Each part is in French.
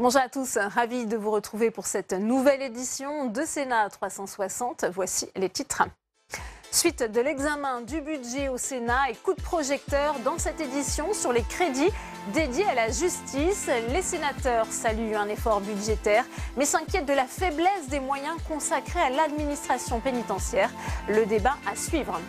Bonjour à tous, ravi de vous retrouver pour cette nouvelle édition de Sénat 360. Voici les titres. Suite de l'examen du budget au Sénat et coup de projecteur dans cette édition sur les crédits dédiés à la justice. Les sénateurs saluent un effort budgétaire mais s'inquiètent de la faiblesse des moyens consacrés à l'administration pénitentiaire. Le débat à suivre.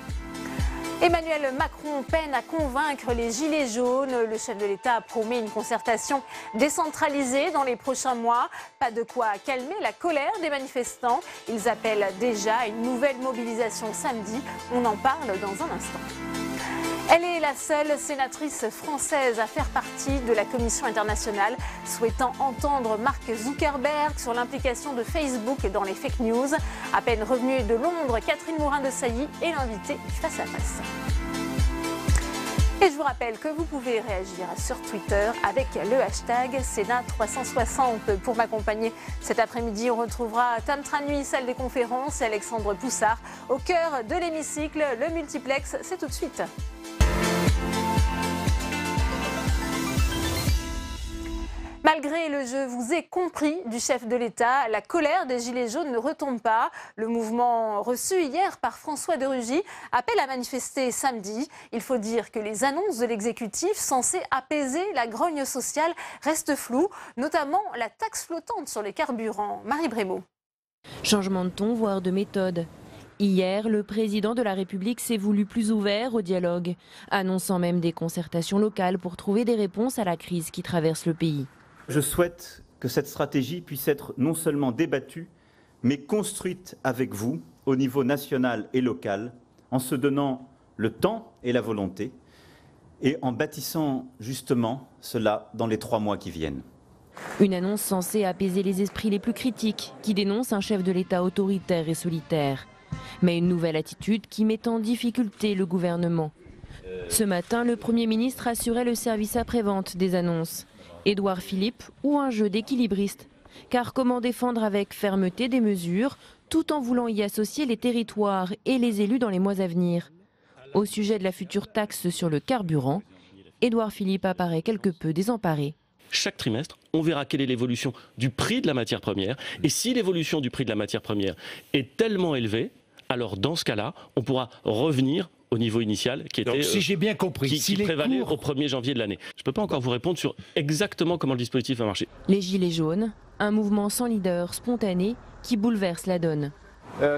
Emmanuel Macron peine à convaincre les Gilets jaunes. Le chef de l'État promet une concertation décentralisée dans les prochains mois. Pas de quoi calmer la colère des manifestants. Ils appellent déjà à une nouvelle mobilisation samedi. On en parle dans un instant. Elle est la seule sénatrice française à faire partie de la Commission internationale, souhaitant entendre Mark Zuckerberg sur l'implication de Facebook dans les fake news. À peine revenue de Londres, Catherine Morin-Desailly est l'invitée du Face à Face. Et je vous rappelle que vous pouvez réagir sur Twitter avec le hashtag Sénat360. Pour m'accompagner cet après-midi, on retrouvera Tam Tranui, salle des conférences, et Alexandre Poussard au cœur de l'hémicycle. Le multiplex, c'est tout de suite. Malgré le « je vous ai compris » du chef de l'État, la colère des Gilets jaunes ne retombe pas. Le mouvement reçu hier par François de Rugy appelle à manifester samedi. Il faut dire que les annonces de l'exécutif censées apaiser la grogne sociale restent floues, notamment la taxe flottante sur les carburants. Marie Brémaud. Changement de ton, voire de méthode. Hier, le président de la République s'est voulu plus ouvert au dialogue, annonçant même des concertations locales pour trouver des réponses à la crise qui traverse le pays. Je souhaite que cette stratégie puisse être non seulement débattue, mais construite avec vous au niveau national et local, en se donnant le temps et la volonté, et en bâtissant justement cela dans les 3 mois qui viennent. Une annonce censée apaiser les esprits les plus critiques, qui dénoncent un chef de l'État autoritaire et solitaire. Mais une nouvelle attitude qui met en difficulté le gouvernement. Ce matin, le Premier ministre assurait le service après-vente des annonces. Édouard Philippe ou un jeu d'équilibriste. Car comment défendre avec fermeté des mesures, tout en voulant y associer les territoires et les élus dans les mois à venir? Au sujet de la future taxe sur le carburant, Édouard Philippe apparaît quelque peu désemparé. Chaque trimestre, on verra quelle est l'évolution du prix de la matière première. Et si l'évolution du prix de la matière première est tellement élevée, alors dans ce cas-là, on pourra revenir au niveau initial qui était, donc, si j'ai bien compris, qui prévalait au 1er janvier de l'année. Je ne peux pas encore vous répondre sur exactement comment le dispositif va marcher. Les Gilets jaunes, un mouvement sans leader, spontané, qui bouleverse la donne.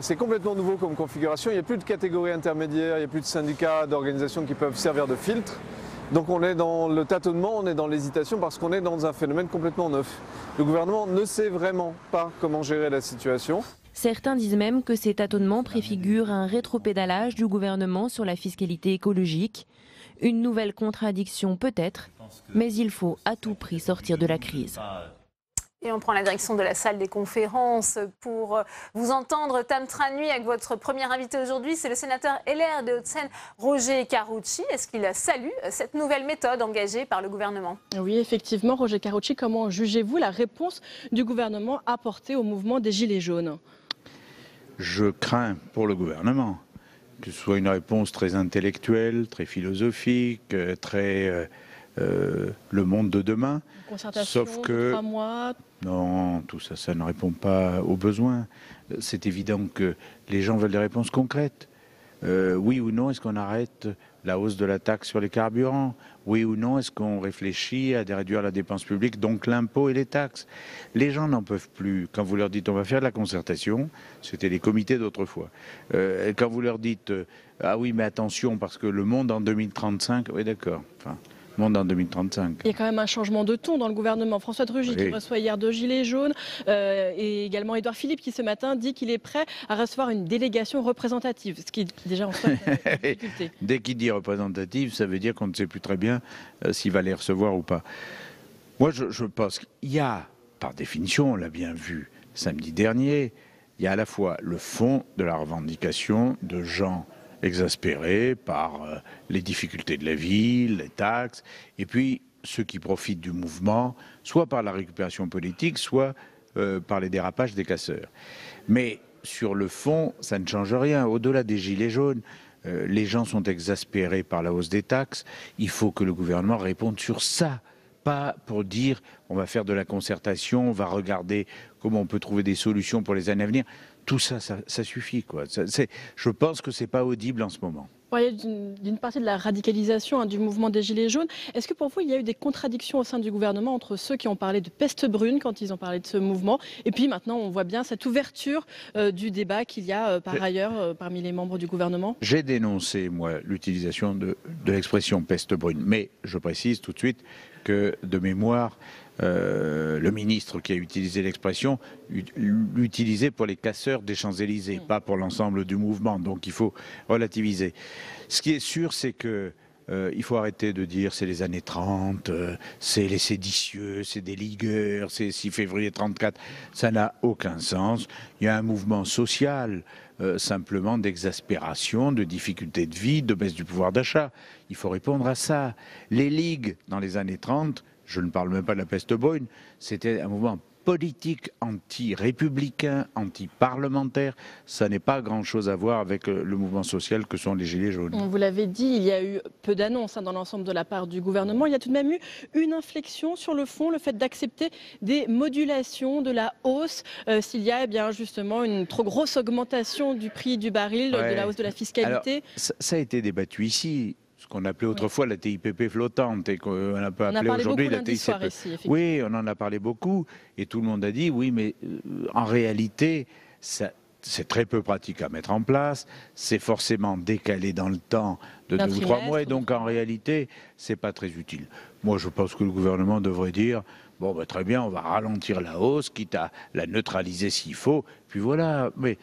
C'est complètement nouveau comme configuration. Il n'y a plus de catégories intermédiaires, il n'y a plus de syndicats, d'organisations qui peuvent servir de filtre. Donc on est dans le tâtonnement, on est dans l'hésitation parce qu'on est dans un phénomène complètement neuf. Le gouvernement ne sait vraiment pas comment gérer la situation. Certains disent même que ces tâtonnements préfigurent un rétropédalage du gouvernement sur la fiscalité écologique. Une nouvelle contradiction peut-être, mais il faut à tout prix sortir de la crise. Et on prend la direction de la salle des conférences pour vous entendre. Tam Tranui, avec votre premier invité aujourd'hui, c'est le sénateur LR de Hauts-de-Seine, Roger Karoutchi. Est-ce qu'il salue cette nouvelle méthode engagée par le gouvernement? Oui, effectivement, Roger Karoutchi, comment jugez-vous la réponse du gouvernement apportée au mouvement des Gilets jaunes? Je crains pour le gouvernement que ce soit une réponse très intellectuelle, très philosophique, très le monde de demain. Concertation, sauf que 3 mois. Non, tout ça, ça ne répond pas aux besoins. C'est évident que les gens veulent des réponses concrètes. Oui ou non, est-ce qu'on arrête la hausse de la taxe sur les carburants? Oui ou non, est-ce qu'on réfléchit à réduire la dépense publique, donc l'impôt et les taxes? Les gens n'en peuvent plus. Quand vous leur dites on va faire de la concertation, c'était les comités d'autrefois. Quand vous leur dites ah oui mais attention parce que le monde en 2035, oui d'accord, enfin, monde en 2035. Il y a quand même un changement de ton dans le gouvernement. François de Rugy qui reçoit hier 2 Gilets jaunes et également Édouard Philippe qui ce matin dit qu'il est prêt à recevoir une délégation représentative, ce qui déjà en soi est une difficulté. Dès qu'il dit représentative, ça veut dire qu'on ne sait plus très bien s'il va les recevoir ou pas. Moi je pense qu'il y a, par définition, on l'a bien vu samedi dernier, il y a à la fois le fond de la revendication de gens exaspérés par les difficultés de la vie, les taxes, et puis ceux qui profitent du mouvement, soit par la récupération politique, soit par les dérapages des casseurs. Mais sur le fond, ça ne change rien. Au-delà des gilets jaunes, les gens sont exaspérés par la hausse des taxes. Il faut que le gouvernement réponde sur ça, pas pour dire on va faire de la concertation, on va regarder comment on peut trouver des solutions pour les années à venir. Tout ça, ça suffit, quoi. Je pense que c'est pas audible en ce moment. Ouais, d'une partie de la radicalisation du mouvement des Gilets jaunes. Est-ce que pour vous, il y a eu des contradictions au sein du gouvernement entre ceux qui ont parlé de peste brune quand ils ont parlé de ce mouvement, et puis maintenant on voit bien cette ouverture du débat qu'il y a par ailleurs parmi les membres du gouvernement? J'ai dénoncé, moi, l'utilisation de l'expression peste brune, mais je précise tout de suite que, de mémoire, le ministre qui a utilisé l'expression l'utilisait pour les casseurs des Champs-Élysées, pas pour l'ensemble du mouvement. Donc il faut relativiser. Ce qui est sûr, c'est que il faut arrêter de dire c'est les années 30, c'est les séditieux, c'est des ligueurs, c'est 6 février 34. Ça n'a aucun sens. Il y a un mouvement social simplement d'exaspération, de difficultés de vie, de baisse du pouvoir d'achat. Il faut répondre à ça. Les ligues dans les années 30, je ne parle même pas de la peste brune, c'était un mouvement politique anti-républicain, anti-parlementaire. Ça n'est pas grand-chose à voir avec le mouvement social que sont les Gilets jaunes. Vous l'avez dit, il y a eu peu d'annonces dans l'ensemble de la part du gouvernement. Il y a tout de même eu une inflexion sur le fond, le fait d'accepter des modulations de la hausse s'il y a bien justement une trop grosse augmentation du prix du baril, de la hausse de la fiscalité. Alors, ça a été débattu ici. Ce qu'on appelait autrefois la TIPP flottante et qu'on a peu appelé aujourd'hui la TICP. Oui, on en a parlé beaucoup et tout le monde a dit oui, mais en réalité, c'est très peu pratique à mettre en place, c'est forcément décalé dans le temps de 2 ou 3 mois et donc en réalité, c'est pas très utile. Moi, je pense que le gouvernement devrait dire bon, bah, très bien, on va ralentir la hausse, quitte à la neutraliser s'il faut, puis voilà. Mais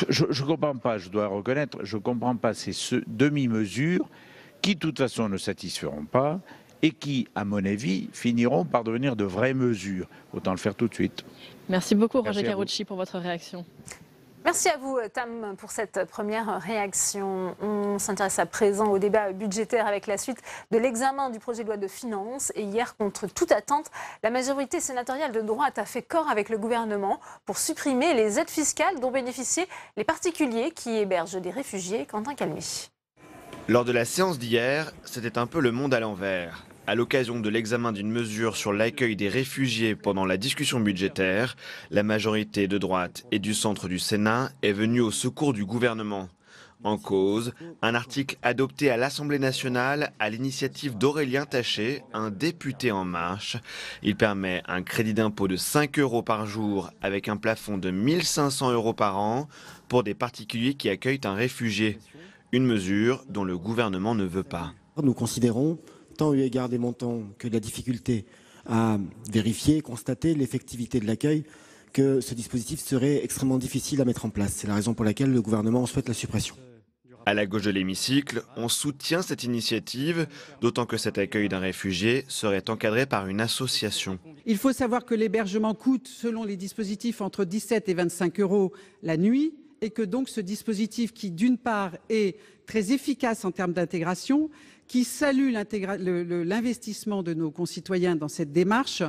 je ne comprends pas, je dois reconnaître, je ne comprends pas ces demi-mesures qui, de toute façon, ne satisferont pas et qui, à mon avis, finiront par devenir de vraies mesures. Autant le faire tout de suite. Merci beaucoup, Roger Carucci, pour votre réaction. Merci à vous, Tam, pour cette première réaction. On s'intéresse à présent au débat budgétaire avec la suite de l'examen du projet de loi de finances. Et hier, contre toute attente, la majorité sénatoriale de droite a fait corps avec le gouvernement pour supprimer les aides fiscales dont bénéficiaient les particuliers qui hébergent des réfugiés. Quentin Calmy. Lors de la séance d'hier, c'était un peu le monde à l'envers. À l'occasion de l'examen d'une mesure sur l'accueil des réfugiés pendant la discussion budgétaire, la majorité de droite et du centre du Sénat est venue au secours du gouvernement. En cause, un article adopté à l'Assemblée nationale à l'initiative d'Aurélien Taché, un député En Marche. Il permet un crédit d'impôt de 5 € par jour avec un plafond de 1 500 € par an pour des particuliers qui accueillent un réfugié. Une mesure dont le gouvernement ne veut pas. Nous considérons, tant eu égard des montants que de la difficulté à vérifier, constater l'effectivité de l'accueil, que ce dispositif serait extrêmement difficile à mettre en place. C'est la raison pour laquelle le gouvernement souhaite la suppression. À la gauche de l'hémicycle, on soutient cette initiative, d'autant que cet accueil d'un réfugié serait encadré par une association. Il faut savoir que l'hébergement coûte, selon les dispositifs, entre 17 et 25 € la nuit, et que donc ce dispositif qui, d'une part, est très efficace en termes d'intégration, qui salue l'investissement de nos concitoyens dans cette démarche,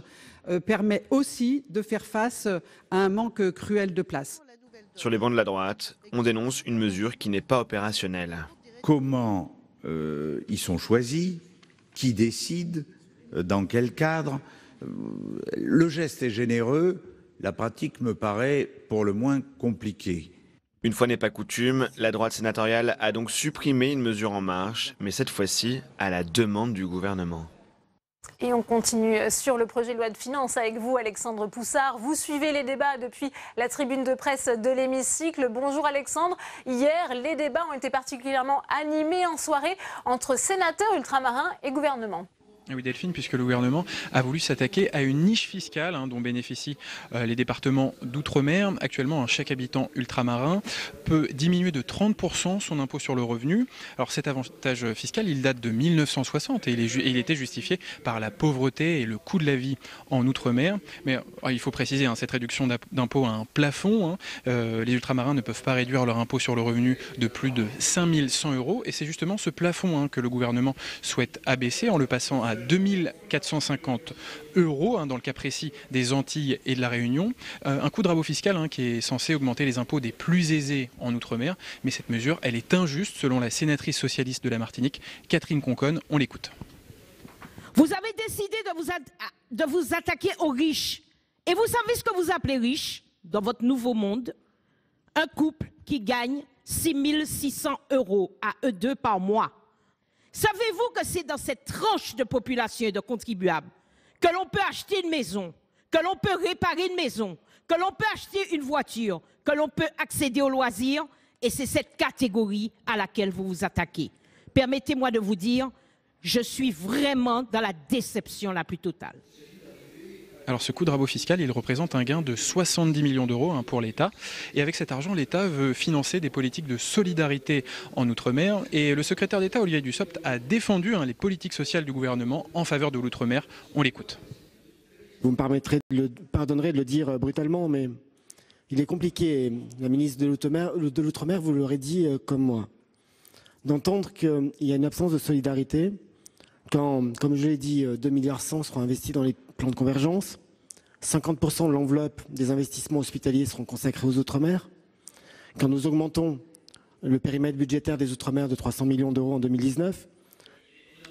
permet aussi de faire face à un manque cruel de place. Sur les bancs de la droite, on dénonce une mesure qui n'est pas opérationnelle. Comment ils sont choisis? Qui décide? Dans quel cadre? Le geste est généreux, la pratique me paraît pour le moins compliquée. Une fois n'est pas coutume, la droite sénatoriale a donc supprimé une mesure En Marche, mais cette fois-ci à la demande du gouvernement. Et on continue sur le projet de loi de finances avec vous, Alexandre Poussard. Vous suivez les débats depuis la tribune de presse de l'hémicycle. Bonjour Alexandre. Hier, les débats ont été particulièrement animés en soirée entre sénateurs ultramarins et gouvernement. Oui Delphine, puisque le gouvernement a voulu s'attaquer à une niche fiscale dont bénéficient les départements d'outre-mer. Actuellement, chaque habitant ultramarin peut diminuer de 30% son impôt sur le revenu. Alors cet avantage fiscal, il date de 1960 et il était justifié par la pauvreté et le coût de la vie en outre-mer. Mais il faut préciser, cette réduction d'impôt a un plafond. Les ultramarins ne peuvent pas réduire leur impôt sur le revenu de plus de 5 100 € et c'est justement ce plafond que le gouvernement souhaite abaisser en le passant à 2 450 € dans le cas précis des Antilles et de la Réunion. Un coup de rabot fiscal qui est censé augmenter les impôts des plus aisés en Outre-mer. Mais cette mesure, elle est injuste selon la sénatrice socialiste de la Martinique, Catherine Conconne. On l'écoute. Vous avez décidé de vous attaquer aux riches. Et vous savez ce que vous appelez riche dans votre nouveau monde? Un couple qui gagne 6 600 € à eux deux par mois. Savez-vous que c'est dans cette tranche de population et de contribuables que l'on peut acheter une maison, que l'on peut réparer une maison, que l'on peut acheter une voiture, que l'on peut accéder aux loisirs? Et c'est cette catégorie à laquelle vous vous attaquez. Permettez-moi de vous dire, je suis vraiment dans la déception la plus totale. Alors ce coup de rabot fiscal, il représente un gain de 70 millions d'euros pour l'État. Et avec cet argent, l'État veut financer des politiques de solidarité en Outre-mer. Et le secrétaire d'État, Olivier Dussopt, a défendu les politiques sociales du gouvernement en faveur de l'Outre-mer. On l'écoute. Vous me pardonnerez de le dire brutalement, mais il est compliqué, la ministre de l'Outre-mer, vous l'aurez dit comme moi, d'entendre qu'il y a une absence de solidarité quand, comme je l'ai dit, 2,1 milliards seront investis dans les plans de convergence, 50% de l'enveloppe des investissements hospitaliers seront consacrés aux Outre-mer, quand nous augmentons le périmètre budgétaire des Outre-mer de 300 millions d'euros en 2019.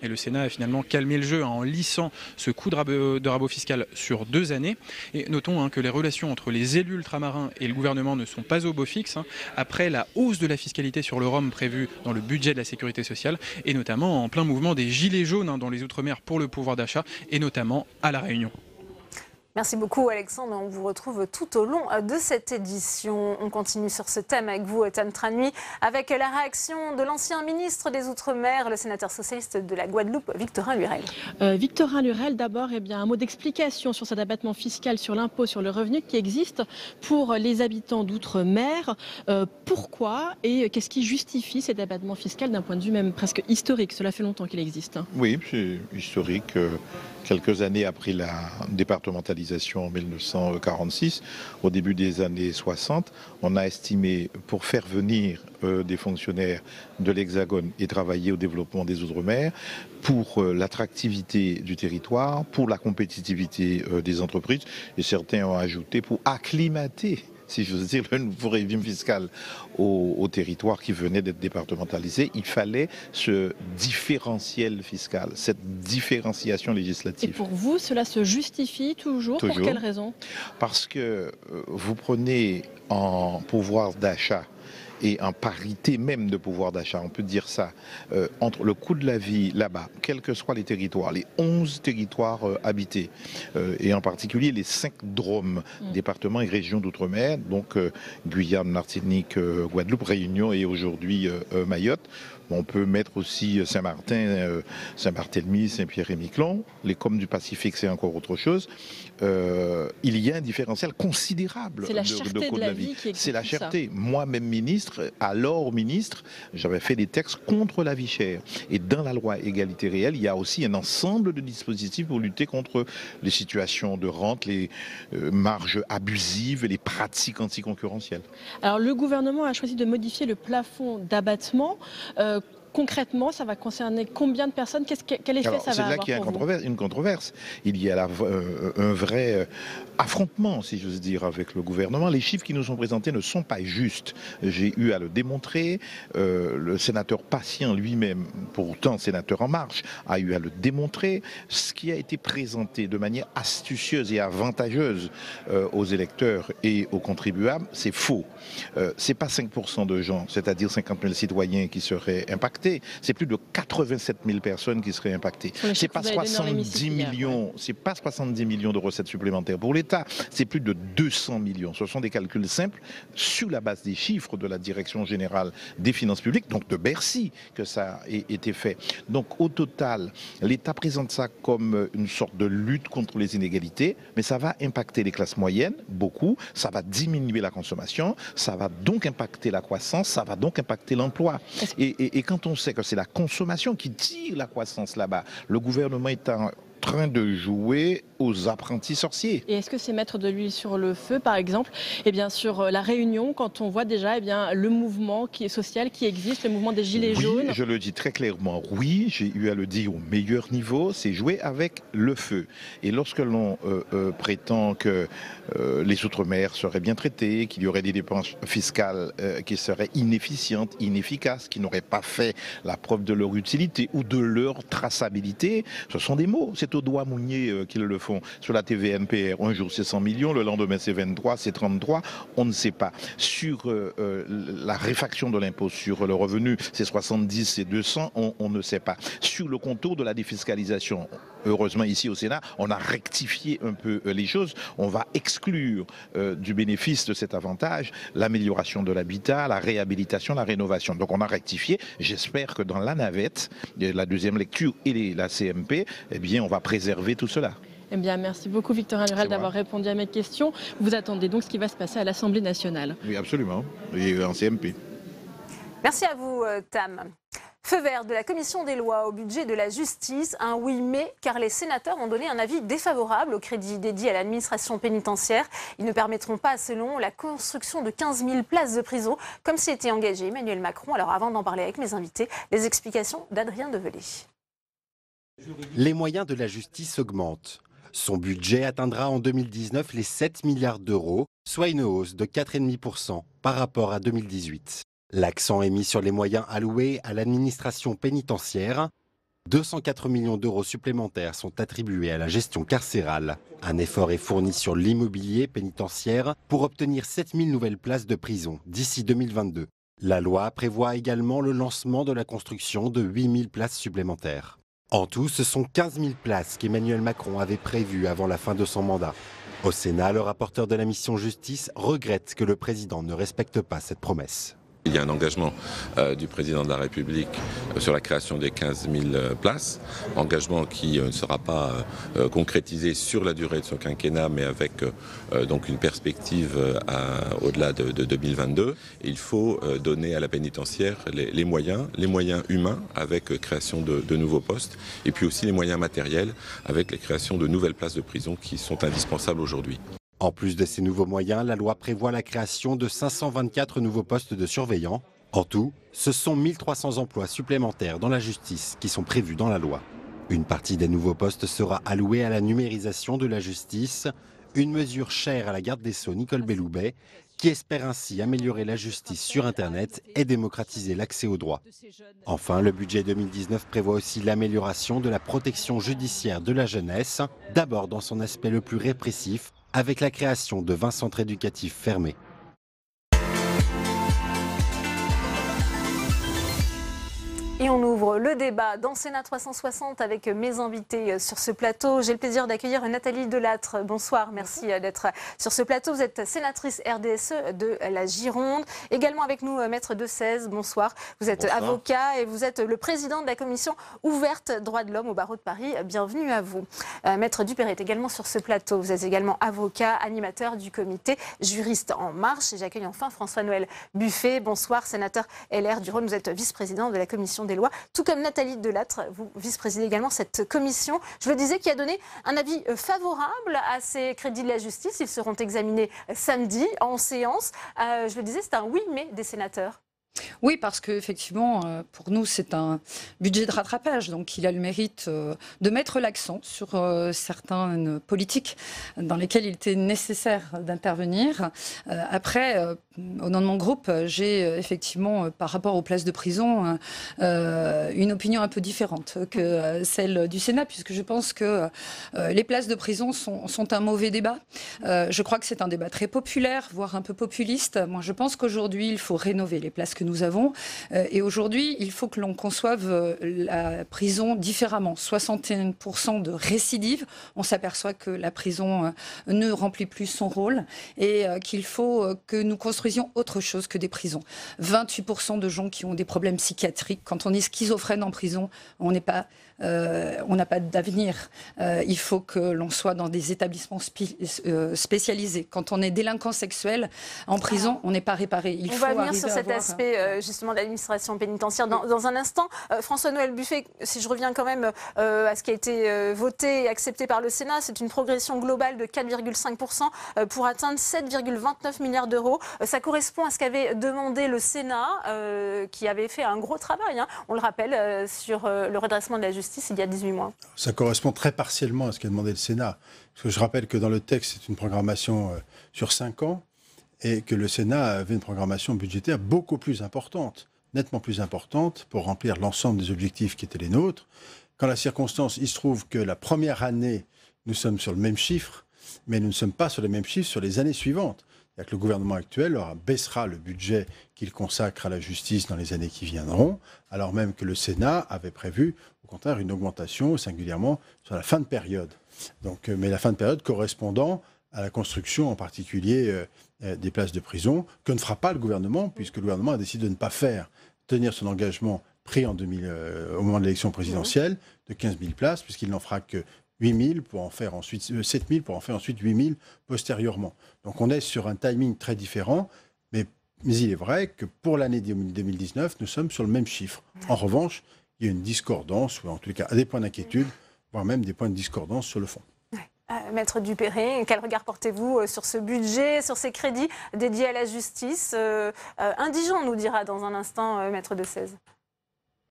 Et le Sénat a finalement calmé le jeu en lissant ce coup de rabot fiscal sur 2 années. Et notons que les relations entre les élus ultramarins et le gouvernement ne sont pas au beau fixe. Après la hausse de la fiscalité sur le rhum prévue dans le budget de la sécurité sociale, et notamment en plein mouvement des gilets jaunes dans les Outre-mer pour le pouvoir d'achat, et notamment à La Réunion. Merci beaucoup Alexandre, on vous retrouve tout au long de cette édition. On continue sur ce thème avec vous, Tam Tranui, avec la réaction de l'ancien ministre des Outre-mer, le sénateur socialiste de la Guadeloupe, Victorin Lurel. Victorin Lurel, d'abord, un mot d'explication sur cet abattement fiscal sur l'impôt sur le revenu qui existe pour les habitants d'Outre-mer. Pourquoi et qu'est-ce qui justifie cet abattement fiscal d'un point de vue même presque historique? Cela fait longtemps qu'il existe. Oui, c'est historique. Quelques années après la départementalisation en 1946, au début des années 60, on a estimé, pour faire venir des fonctionnaires de l'Hexagone et travailler au développement des Outre-mer, pour l'attractivité du territoire, pour la compétitivité des entreprises, et certains ont ajouté pour acclimater, si j'ose dire, le nouveau régime fiscal au territoire qui venait d'être départementalisé, il fallait ce différentiel fiscal, cette différenciation législative. Et pour vous, cela se justifie toujours? Pour quelle raison? Parce que vous prenez en pouvoir d'achat et en parité même de pouvoir d'achat, on peut dire ça, entre le coût de la vie là-bas, quels que soient les territoires, les 11 territoires habités, et en particulier les 5 DROM, départements et régions d'outre-mer, donc Guyane, Martinique, Guadeloupe, Réunion et aujourd'hui Mayotte. On peut mettre aussi Saint-Martin, Saint-Barthélemy, Saint-Pierre-et-Miquelon. Les coms du Pacifique, c'est encore autre chose. Il y a un différentiel considérable de coût de la vie. C'est la cherté. Moi-même ministre, alors ministre, j'avais fait des textes contre la vie chère. Et dans la loi égalité réelle, il y a aussi un ensemble de dispositifs pour lutter contre les situations de rente, les marges abusives et les pratiques anticoncurrentielles. Alors le gouvernement a choisi de modifier le plafond d'abattement. Concrètement, ça va concerner combien de personnes? Quel effet ça va avoir? C'est là qu'il y a une controverse. Il y a un vrai affrontement, si j'ose dire, avec le gouvernement. Les chiffres qui nous sont présentés ne sont pas justes. J'ai eu à le démontrer. Le sénateur Patient lui-même, pourtant sénateur En Marche, a eu à le démontrer. Ce qui a été présenté de manière astucieuse et avantageuse aux électeurs et aux contribuables, c'est faux. C'est pas 5% de gens, c'est-à-dire 50 000 citoyens qui seraient impactés. C'est plus de 87 000 personnes qui seraient impactées. C'est pas 70 millions, c'est pas 70 millions de recettes supplémentaires pour l'État. C'est plus de 200 millions. Ce sont des calculs simples sur la base des chiffres de la Direction générale des finances publiques, donc de Bercy, que ça a été fait. Donc au total, l'État présente ça comme une sorte de lutte contre les inégalités, mais ça va impacter les classes moyennes, beaucoup. Ça va diminuer la consommation, ça va donc impacter la croissance, ça va donc impacter l'emploi. Et quand on sait que c'est la consommation qui tire la croissance là-bas, le gouvernement est en train de jouer aux apprentis sorciers. Et est-ce que c'est mettre de l'huile sur le feu, par exemple, sur La Réunion, quand on voit déjà le mouvement qui est social qui existe, le mouvement des Gilets jaunes? Je le dis très clairement, oui, j'ai eu à le dire au meilleur niveau, c'est jouer avec le feu. Et lorsque l'on prétend que les Outre-mer seraient bien traités, qu'il y aurait des dépenses fiscales qui seraient inefficientes, inefficaces, qui n'auraient pas fait la preuve de leur utilité ou de leur traçabilité, ce sont des mots. C'est au doigt mouillé qu'ils le font. Sur la TVNPR, un jour c'est 100 millions, le lendemain c'est 23, c'est 33, on ne sait pas. Sur la réfaction de l'impôt sur le revenu, c'est 70, c'est 200, on ne sait pas. Sur le contour de la défiscalisation, heureusement ici au Sénat, on a rectifié un peu les choses. On va exclure du bénéfice de cet avantage l'amélioration de l'habitat, la réhabilitation, la rénovation. Donc on a rectifié. J'espère que dans la navette, la deuxième lecture et la CMP, eh bien, on va préserver tout cela. Eh bien, merci beaucoup Victorin Lurel d'avoir répondu à mes questions. Vous attendez donc ce qui va se passer à l'Assemblée nationale? Oui, absolument. Et en CMP. Merci à vous, Tam. Feu vert de la Commission des lois au budget de la justice, un oui mais, car les sénateurs ont donné un avis défavorable aux crédits dédiés à l'administration pénitentiaire. Ils ne permettront pas, selon la construction de 15 000 places de prison, comme s'y était engagé Emmanuel Macron. Alors avant d'en parler avec mes invités, les explications d'Adrien Develay. Les moyens de la justice augmentent. Son budget atteindra en 2019 les 7 milliards d'euros, soit une hausse de 4,5% par rapport à 2018. L'accent est mis sur les moyens alloués à l'administration pénitentiaire. 204 millions d'euros supplémentaires sont attribués à la gestion carcérale. Un effort est fourni sur l'immobilier pénitentiaire pour obtenir 7000 nouvelles places de prison d'ici 2022. La loi prévoit également le lancement de la construction de 8000 places supplémentaires. En tout, ce sont 15 000 places qu'Emmanuel Macron avait prévues avant la fin de son mandat. Au Sénat, le rapporteur de la mission justice regrette que le président ne respecte pas cette promesse. Il y a un engagement du président de la République sur la création des 15 000 places, engagement qui ne sera pas concrétisé sur la durée de ce quinquennat, mais avec donc une perspective au-delà de 2022. Il faut donner à la pénitentiaire les moyens humains avec création de nouveaux postes, et puis aussi les moyens matériels avec les créations de nouvelles places de prison qui sont indispensables aujourd'hui. En plus de ces nouveaux moyens, la loi prévoit la création de 524 nouveaux postes de surveillants. En tout, ce sont 1300 emplois supplémentaires dans la justice qui sont prévus dans la loi. Une partie des nouveaux postes sera allouée à la numérisation de la justice, une mesure chère à la garde des Sceaux Nicole Belloubet, qui espère ainsi améliorer la justice sur Internet et démocratiser l'accès aux droits. Enfin, le budget 2019 prévoit aussi l'amélioration de la protection judiciaire de la jeunesse, d'abord dans son aspect le plus répressif, avec la création de 20 centres éducatifs fermés. Et on ouvre le débat dans Sénat 360 avec mes invités sur ce plateau. J'ai le plaisir d'accueillir Nathalie Delattre. Bonsoir, merci d'être sur ce plateau. Vous êtes sénatrice RDSE de la Gironde. Également avec nous, Maître Dessèze, bonsoir. Vous êtes avocat et vous êtes le président de la commission ouverte droits de l'homme au barreau de Paris. Bienvenue à vous. Maître Dupéret est également sur ce plateau. Vous êtes également avocat, animateur du comité Juristes en Marche. Et j'accueille enfin François-Noël Buffet. Bonsoir, sénateur LR du Rhône. Vous êtes vice-président de la commission des lois, tout comme Nathalie Delattre, vous vice-présidez également cette commission, je le disais, qui a donné un avis favorable à ces crédits de la justice. Ils seront examinés samedi en séance. Je le disais, c'est un oui mais des sénateurs. Oui, parce qu'effectivement, pour nous, c'est un budget de rattrapage. Donc, il a le mérite de mettre l'accent sur certaines politiques dans lesquelles il était nécessaire d'intervenir. Après, au nom de mon groupe, j'ai effectivement, par rapport aux places de prison, une opinion un peu différente que celle du Sénat, puisque je pense que les places de prison sont un mauvais débat. Je crois que c'est un débat très populaire, voire un peu populiste. Moi, je pense qu'aujourd'hui, il faut rénover les places que nous avons. Et aujourd'hui, il faut que l'on conçoive la prison différemment. 61% de récidive. On s'aperçoit que la prison ne remplit plus son rôle et qu'il faut que nous construisions autre chose que des prisons. 28% de gens qui ont des problèmes psychiatriques. Quand on est schizophrène en prison, on n'a pas d'avenir. Il faut que l'on soit dans des établissements spécialisés. Quand on est délinquant sexuel en prison, on n'est pas réparé. On va venir sur cet aspect sujet justement de l'administration pénitentiaire dans un instant. François-Noël Buffet, si je reviens quand même à ce qui a été voté et accepté par le Sénat, c'est une progression globale de 4,5% pour atteindre 7,29 milliards d'euros. Ça correspond à ce qu'avait demandé le Sénat, qui avait fait un gros travail, hein, on le rappelle, sur le redressement de la justice il y a 18 mois. Ça correspond très partiellement à ce qu'a demandé le Sénat. Parce que je rappelle que dans le texte, c'est une programmation sur 5 ans et que le Sénat avait une programmation budgétaire beaucoup plus importante, nettement plus importante, pour remplir l'ensemble des objectifs qui étaient les nôtres. Quand la circonstance, il se trouve que la première année, nous sommes sur le même chiffre, mais nous ne sommes pas sur les mêmes chiffres sur les années suivantes. C'est-à-dire que le gouvernement actuel baissera le budget qu'il consacre à la justice dans les années qui viendront, alors même que le Sénat avait prévu, au contraire, une augmentation, singulièrement sur la fin de période. Donc, mais la fin de période correspondant à la construction, en particulier des places de prison, que ne fera pas le gouvernement, puisque le gouvernement a décidé de ne pas tenir son engagement pris au moment de l'élection présidentielle de 15 000 places, puisqu'il n'en fera que 8 000 pour en faire ensuite 7 000 pour en faire ensuite 8 000 postérieurement. Donc on est sur un timing très différent, mais il est vrai que pour l'année 2019, nous sommes sur le même chiffre. En revanche, il y a une discordance, ou en tout cas des points d'inquiétude, voire même des points de discordance sur le fond. Maître Dupéret, quel regard portez-vous sur ce budget, sur ces crédits dédiés à la justice indigent, nous dira dans un instant Maître Dessaize.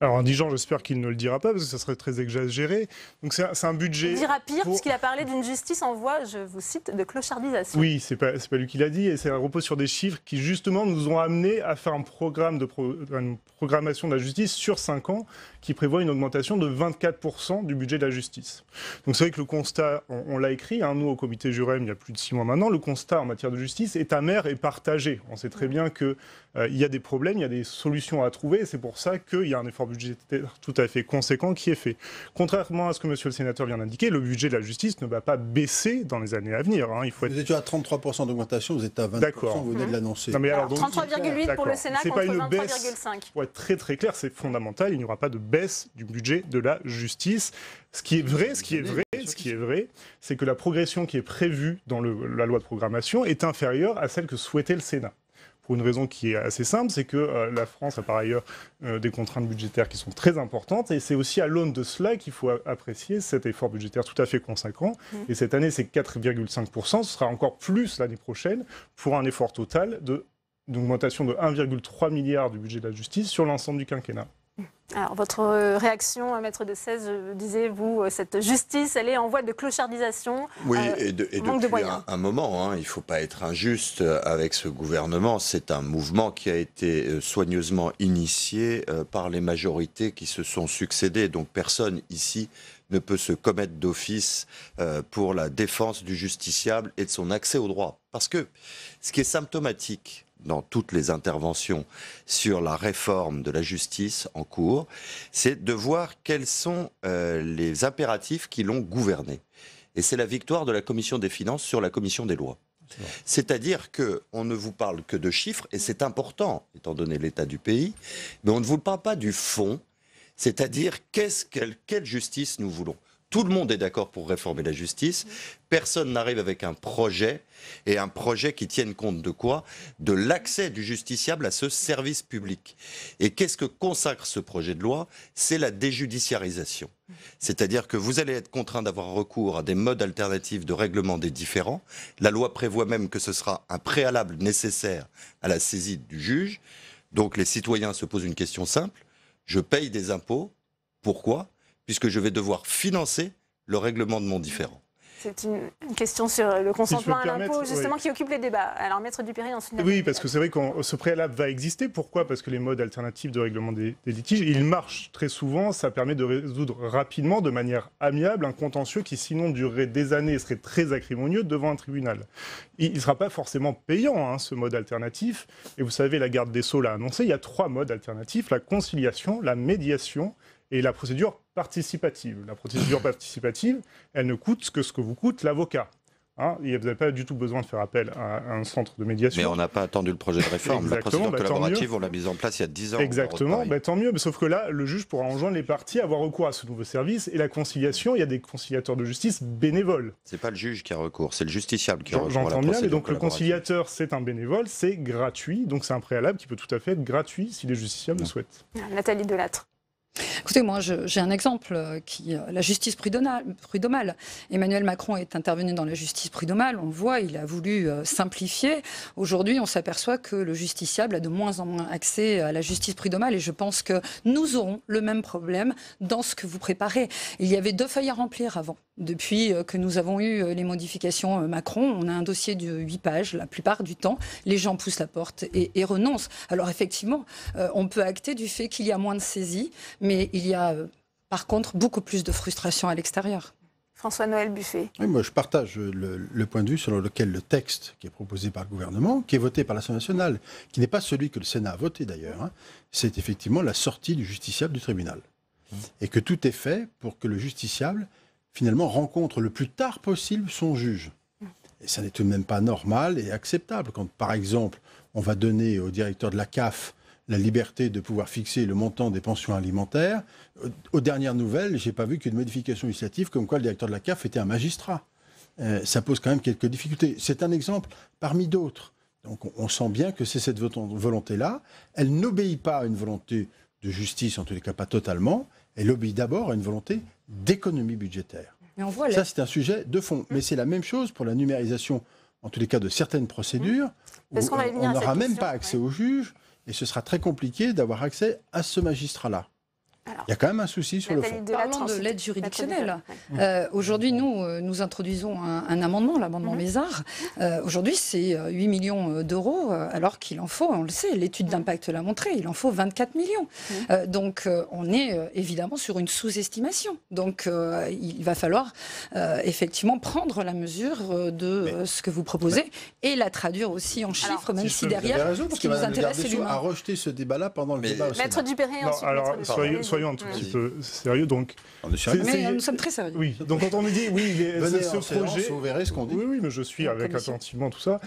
Alors indigent, j'espère qu'il ne le dira pas, parce que ça serait très exagéré. Donc c'est un budget... Il dira pire, puisqu'il a parlé d'une justice en voie, je vous cite, de clochardisation. Oui, c'est pas lui qui l'a dit, et ça repose sur des chiffres qui justement nous ont amenés à faire un programme une programmation de la justice sur 5 ans, qui prévoit une augmentation de 24% du budget de la justice. Donc c'est vrai que le constat, on l'a écrit, hein, nous au comité Jurem, il y a plus de 6 mois maintenant, le constat en matière de justice est amer et partagé. On sait très bien qu'il y a des problèmes, il y a des solutions à trouver, et c'est pour ça qu'il y a un effort budgétaire tout à fait conséquent qui est fait. Contrairement à ce que monsieur le sénateur vient d'indiquer, le budget de la justice ne va pas baisser dans les années à venir. Hein. Vous étiez à 33% d'augmentation, vous êtes à 20%, vous venez de l'annoncer. 33,8 pour le Sénat contre 23,5. Pour être très très clair, c'est fondamental, il n'y aura pas de baisse du budget de la justice. Ce qui est vrai, c'est que la progression qui est prévue dans la loi de programmation est inférieure à celle que souhaitait le Sénat. Pour une raison qui est assez simple, c'est que la France a par ailleurs des contraintes budgétaires qui sont très importantes, et c'est aussi à l'aune de cela qu'il faut apprécier cet effort budgétaire tout à fait conséquent. Et cette année, c'est 4,5%, ce sera encore plus l'année prochaine, pour un effort total d'augmentation de 1,3 milliard du budget de la justice sur l'ensemble du quinquennat. Alors, votre réaction, Maître Dessaize, disiez-vous, cette justice, elle est en voie de clochardisation. Oui, et depuis un moment, hein, il ne faut pas être injuste avec ce gouvernement. C'est un mouvement qui a été soigneusement initié par les majorités qui se sont succédées. Donc personne ici ne peut se commettre d'office pour la défense du justiciable et de son accès au droit. Parce que ce qui est symptomatique dans toutes les interventions sur la réforme de la justice en cours, c'est de voir quels sont les impératifs qui l'ont gouverné. Et c'est la victoire de la Commission des finances sur la Commission des lois. C'est-à-dire qu'on ne vous parle que de chiffres, et c'est important, étant donné l'état du pays, mais on ne vous parle pas du fond, c'est-à-dire quelle justice nous voulons. Tout le monde est d'accord pour réformer la justice. Personne n'arrive avec un projet, et un projet qui tienne compte de quoi? De l'accès du justiciable à ce service public. Et qu'est-ce que consacre ce projet de loi? C'est la déjudiciarisation. C'est-à-dire que vous allez être contraint d'avoir recours à des modes alternatifs de règlement des différends. La loi prévoit même que ce sera un préalable nécessaire à la saisie du juge. Donc les citoyens se posent une question simple. Je paye des impôts. Pourquoi? Puisque je vais devoir financer le règlement de mon différend. C'est une question sur le consentement à l'impôt, justement, qui occupe les débats. Alors, Maître Dupéret, ensuite... Oui, parce que c'est vrai que ce préalable va exister. Pourquoi? Parce que les modes alternatifs de règlement des litiges, ils marchent très souvent. Ça permet de résoudre rapidement, de manière amiable, un contentieux qui, sinon, durerait des années et serait très acrimonieux devant un tribunal. Il ne sera pas forcément payant, hein, ce mode alternatif. Et vous savez, la garde des Sceaux l'a annoncé, il y a 3 modes alternatifs, la conciliation, la médiation et la procédure participative. La procédure participative, elle ne coûte que ce que vous coûte l'avocat. Hein, vous n'avez pas du tout besoin de faire appel à un centre de médiation. Mais on n'a pas attendu le projet de réforme. La procédure collaborative, on l'a mise en place il y a 10 ans. Exactement, tant mieux. Mais sauf que là, le juge pourra enjoindre les parties à avoir recours à ce nouveau service. Et la conciliation, il y a des conciliateurs de justice bénévoles. C'est pas le juge qui a recours, c'est le justiciable qui a recours. J'entends bien, mais donc le conciliateur, c'est un bénévole, c'est gratuit. Donc c'est un préalable qui peut tout à fait être gratuit si les justiciables le souhaitent. Nathalie Delattre. Écoutez, moi, j'ai un exemple la justice prud'homale. Emmanuel Macron est intervenu dans la justice prud'homale. On le voit, il a voulu simplifier. Aujourd'hui, on s'aperçoit que le justiciable a de moins en moins accès à la justice prud'homale. Et je pense que nous aurons le même problème dans ce que vous préparez. Il y avait 2 feuilles à remplir avant. Depuis que nous avons eu les modifications Macron, on a un dossier de 8 pages. La plupart du temps, les gens poussent la porte et renoncent. Alors effectivement, on peut acter du fait qu'il y a moins de saisies, mais il y a par contre beaucoup plus de frustration à l'extérieur. François-Noël Buffet. Oui, moi je partage le point de vue selon lequel le texte qui est proposé par le gouvernement, qui est voté par l'Assemblée nationale, qui n'est pas celui que le Sénat a voté d'ailleurs, c'est effectivement la sortie du justiciable du tribunal. Et que tout est fait pour que le justiciable finalement rencontre le plus tard possible son juge. Et ça n'est tout de même pas normal et acceptable quand, par exemple, on va donner au directeur de la CAF la liberté de pouvoir fixer le montant des pensions alimentaires. Aux dernières nouvelles, je n'ai pas vu qu'une modification législative comme quoi le directeur de la CAF était un magistrat. Ça pose quand même quelques difficultés. C'est un exemple parmi d'autres. Donc on sent bien que c'est cette volonté-là. Elle n'obéit pas à une volonté de justice, en tous les cas pas totalement. Elle obéit d'abord à une volonté d'économie budgétaire. Et on voit ça, c'est un sujet de fond. Mais c'est la même chose pour la numérisation, en tous les cas, de certaines procédures. Où on n'aura même pas accès au juge et ce sera très compliqué d'avoir accès à ce magistrat-là. Il y a quand même un souci sur le fond. Parlons de l'aide juridictionnelle. Aujourd'hui, nous introduisons un amendement, l'amendement Mézard. Aujourd'hui, c'est 8 millions d'euros, alors qu'il en faut, on le sait, l'étude d'impact l'a montré, il en faut 24 millions. Donc, on est évidemment sur une sous-estimation. Donc, il va falloir effectivement prendre la mesure de ce que vous proposez et la traduire aussi en chiffres, même si derrière, ce qui nous intéresse, c'est l'humain. A rejeté ce débat-là pendant le débat au Sénat. Maître Dupéry, ensuite. Soyons un tout petit peu sérieux. Donc, mais nous sommes très sérieux. Oui, donc quand on nous dit, oui, ce projet... Vous verrez ce qu'on dit. Oui, mais je suis avec attentivement tout ça.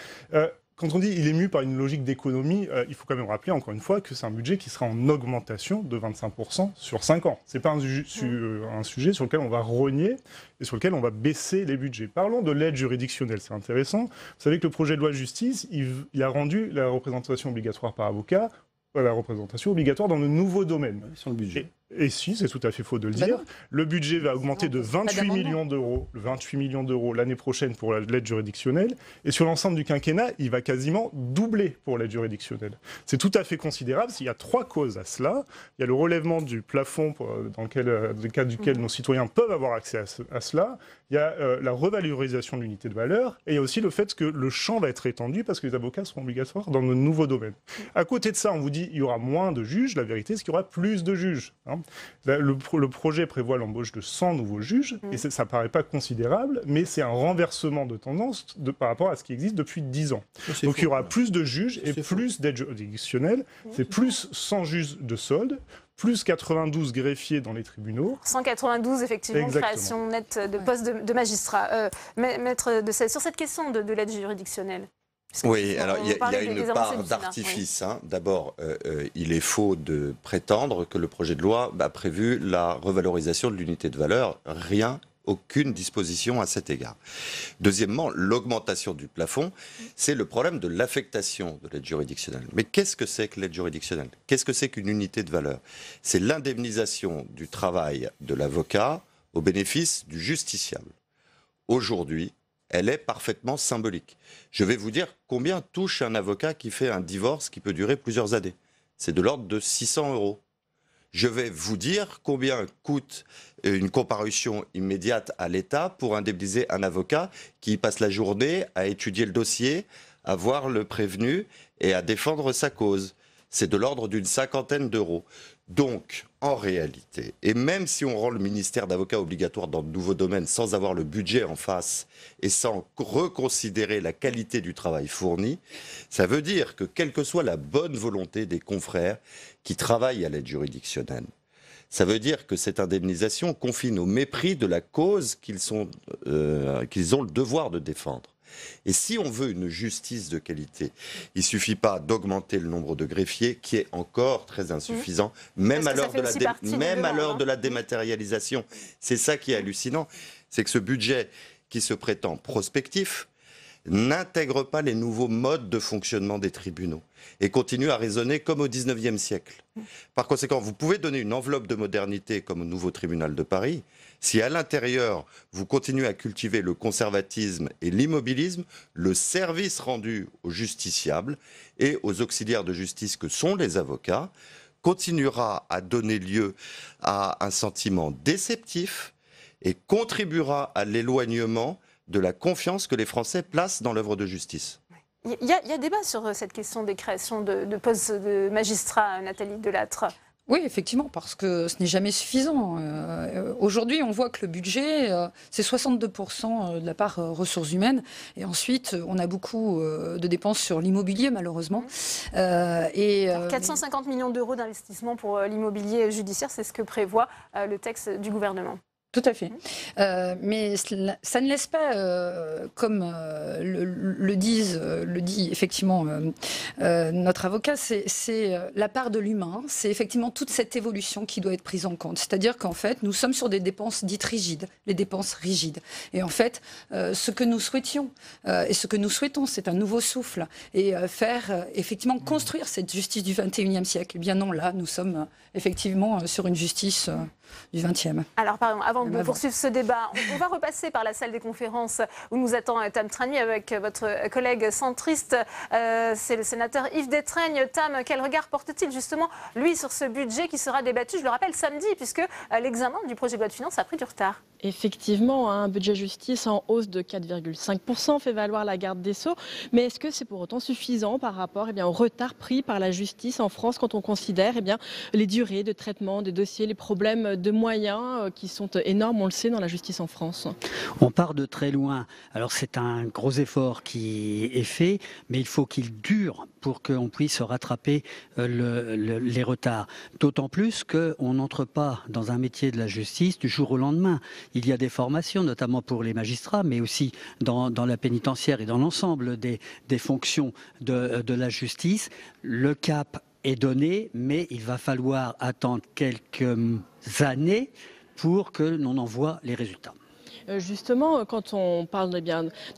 Quand on dit il est mu par une logique d'économie, il faut quand même rappeler encore une fois que c'est un budget qui sera en augmentation de 25% sur 5 ans. Ce n'est pas un sujet sur lequel on va rogner et sur lequel on va baisser les budgets. Parlons de l'aide juridictionnelle, c'est intéressant. Vous savez que le projet de loi de justice, il a rendu la représentation obligatoire par avocat, la représentation obligatoire dans de nouveaux domaines. Sur le budget. Et si, c'est tout à fait faux de le dire. Le budget va augmenter de 28 millions d'euros l'année prochaine pour l'aide juridictionnelle. Et sur l'ensemble du quinquennat, il va quasiment doubler pour l'aide juridictionnelle. C'est tout à fait considérable. Il y a 3 causes à cela. Il y a le relèvement du plafond dans le cadre duquel nos citoyens peuvent avoir accès à cela. Il y a la revalorisation de l'unité de valeur. Et il y a aussi le fait que le champ va être étendu parce que les avocats seront obligatoires dans de nouveaux domaines. À côté de ça, on vous dit qu'il y aura moins de juges. La vérité, c'est qu'il y aura plus de juges. Le projet prévoit l'embauche de 100 nouveaux juges, et ça ne paraît pas considérable, mais c'est un renversement de tendance par rapport à ce qui existe depuis 10 ans. Donc il y aura plus de juges et plus d'aide juridictionnelle, c'est plus 100 juges de solde, plus 92 greffiers dans les tribunaux. 192, effectivement, création nette de postes de magistrats. Maître de sur cette question de l'aide juridictionnelle. Oui, alors il y a une part d'artifice. Oui. D'abord, il est faux de prétendre que le projet de loi a prévu la revalorisation de l'unité de valeur. Rien, aucune disposition à cet égard. Deuxièmement, l'augmentation du plafond, c'est le problème de l'affectation de l'aide juridictionnelle. Mais qu'est-ce que c'est que l'aide juridictionnelle? Qu'est-ce que c'est qu'une unité de valeur? C'est l'indemnisation du travail de l'avocat au bénéfice du justiciable. Aujourd'hui, elle est parfaitement symbolique. Je vais vous dire combien touche un avocat qui fait un divorce qui peut durer plusieurs années. C'est de l'ordre de 600 €. Je vais vous dire combien coûte une comparution immédiate à l'État pour indemniser un avocat qui passe la journée à étudier le dossier, à voir le prévenu et à défendre sa cause. C'est de l'ordre d'une 50aine d'euros. Donc, en réalité, et même si on rend le ministère d'avocats obligatoire dans de nouveaux domaines sans avoir le budget en face et sans reconsidérer la qualité du travail fourni, ça veut dire que quelle que soit la bonne volonté des confrères qui travaillent à l'aide juridictionnelle, Ça veut dire que cette indemnisation confine au mépris de la cause qu'ils ont le devoir de défendre. Et si on veut une justice de qualité, il ne suffit pas d'augmenter le nombre de greffiers, qui est encore très insuffisant, même à l'heure de la dématérialisation. C'est ça qui est hallucinant, c'est que ce budget qui se prétend prospectif n'intègre pas les nouveaux modes de fonctionnement des tribunaux et continue à raisonner comme au XIXe siècle. Par conséquent, vous pouvez donner une enveloppe de modernité comme au nouveau tribunal de Paris. Si à l'intérieur, vous continuez à cultiver le conservatisme et l'immobilisme, le service rendu aux justiciables et aux auxiliaires de justice que sont les avocats continuera à donner lieu à un sentiment déceptif et contribuera à l'éloignement de la confiance que les Français placent dans l'œuvre de justice. Il y a débat sur cette question des créations de postes de magistrats, Nathalie Delattre. Oui, effectivement, parce que ce n'est jamais suffisant. Aujourd'hui, on voit que le budget, c'est 62% de la part ressources humaines. Et ensuite, on a beaucoup de dépenses sur l'immobilier, malheureusement. 450 millions d'euros d'investissement pour l'immobilier judiciaire, c'est ce que prévoit le texte du gouvernement. Tout à fait. Mais ça ne laisse pas, comme le dit effectivement notre avocat, c'est la part de l'humain, c'est effectivement toute cette évolution qui doit être prise en compte. C'est-à-dire qu'en fait, nous sommes sur des dépenses dites rigides, les dépenses rigides. Et en fait, ce que nous souhaitions et ce que nous souhaitons, c'est un nouveau souffle et faire effectivement construire cette justice du 21e siècle. Eh bien non, là, nous sommes effectivement sur une justice du 20e. Alors, pardon, avant de poursuivre ce débat, on va repasser par la salle des conférences où nous attend Tam Tragny avec votre collègue centriste. C'est le sénateur Yves Détraigne. Tam, quel regard porte-t-il justement, lui, sur ce budget qui sera débattu, je le rappelle, samedi, puisque l'examen du projet de loi de finances a pris du retard? Effectivement, un budget justice en hausse de 4,5% fait valoir la garde des Sceaux. Mais est-ce que c'est pour autant suffisant par rapport au retard pris par la justice en France quand on considère les durées de traitement des dossiers, les problèmes de moyens qui sont énormes, on le sait, dans la justice en France? On part de très loin. Alors c'est un gros effort qui est fait, mais il faut qu'il dure pour qu'on puisse rattraper les retards. D'autant plus qu'on n'entre pas dans un métier de la justice du jour au lendemain. Il y a des formations, notamment pour les magistrats, mais aussi dans la pénitentiaire et dans l'ensemble des fonctions de la justice. Le cap est donné, mais il va falloir attendre quelques années pour que l'on en voit les résultats. Justement, quand on parle de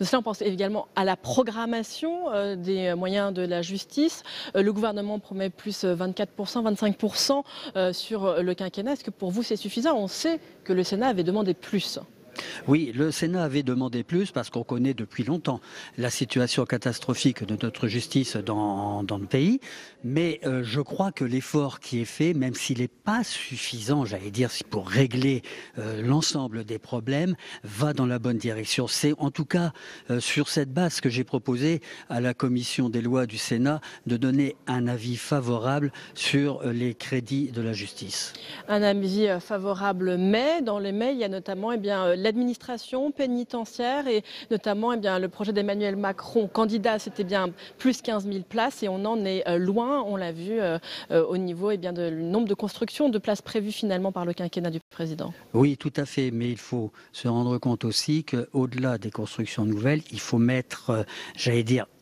cela, on pense également à la programmation des moyens de la justice. Le gouvernement promet plus 24%, 25% sur le quinquennat. Est-ce que pour vous c'est suffisant? On sait que le Sénat avait demandé plus. Oui, le Sénat avait demandé plus parce qu'on connaît depuis longtemps la situation catastrophique de notre justice dans le pays. Mais je crois que l'effort qui est fait, même s'il n'est pas suffisant, j'allais dire, pour régler l'ensemble des problèmes, va dans la bonne direction. C'est en tout cas sur cette base que j'ai proposé à la commission des lois du Sénat de donner un avis favorable sur les crédits de la justice. Un avis favorable, mais dans les mais, il y a notamment l'administration pénitentiaire et notamment le projet d'Emmanuel Macron. Candidat, c'était plus 15 000 places et on en est loin. On l'a vu au niveau du nombre de constructions de places prévues finalement par le quinquennat du président. Oui, tout à fait. Mais il faut se rendre compte aussi qu'au-delà des constructions nouvelles, il faut mettre,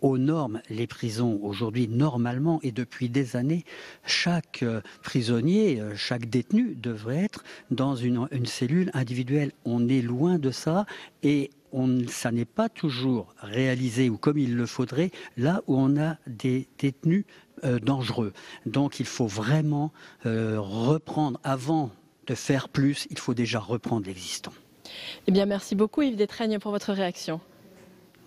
aux normes les prisons. Aujourd'hui, normalement et depuis des années, chaque prisonnier, chaque détenu devrait être dans une cellule individuelle. On est loin de ça et ça n'est pas toujours réalisé ou comme il le faudrait là où on a des détenus dangereux. Donc il faut vraiment reprendre, avant de faire plus, il faut déjà reprendre l'existant. Eh bien, merci beaucoup Yves Détraigne pour votre réaction.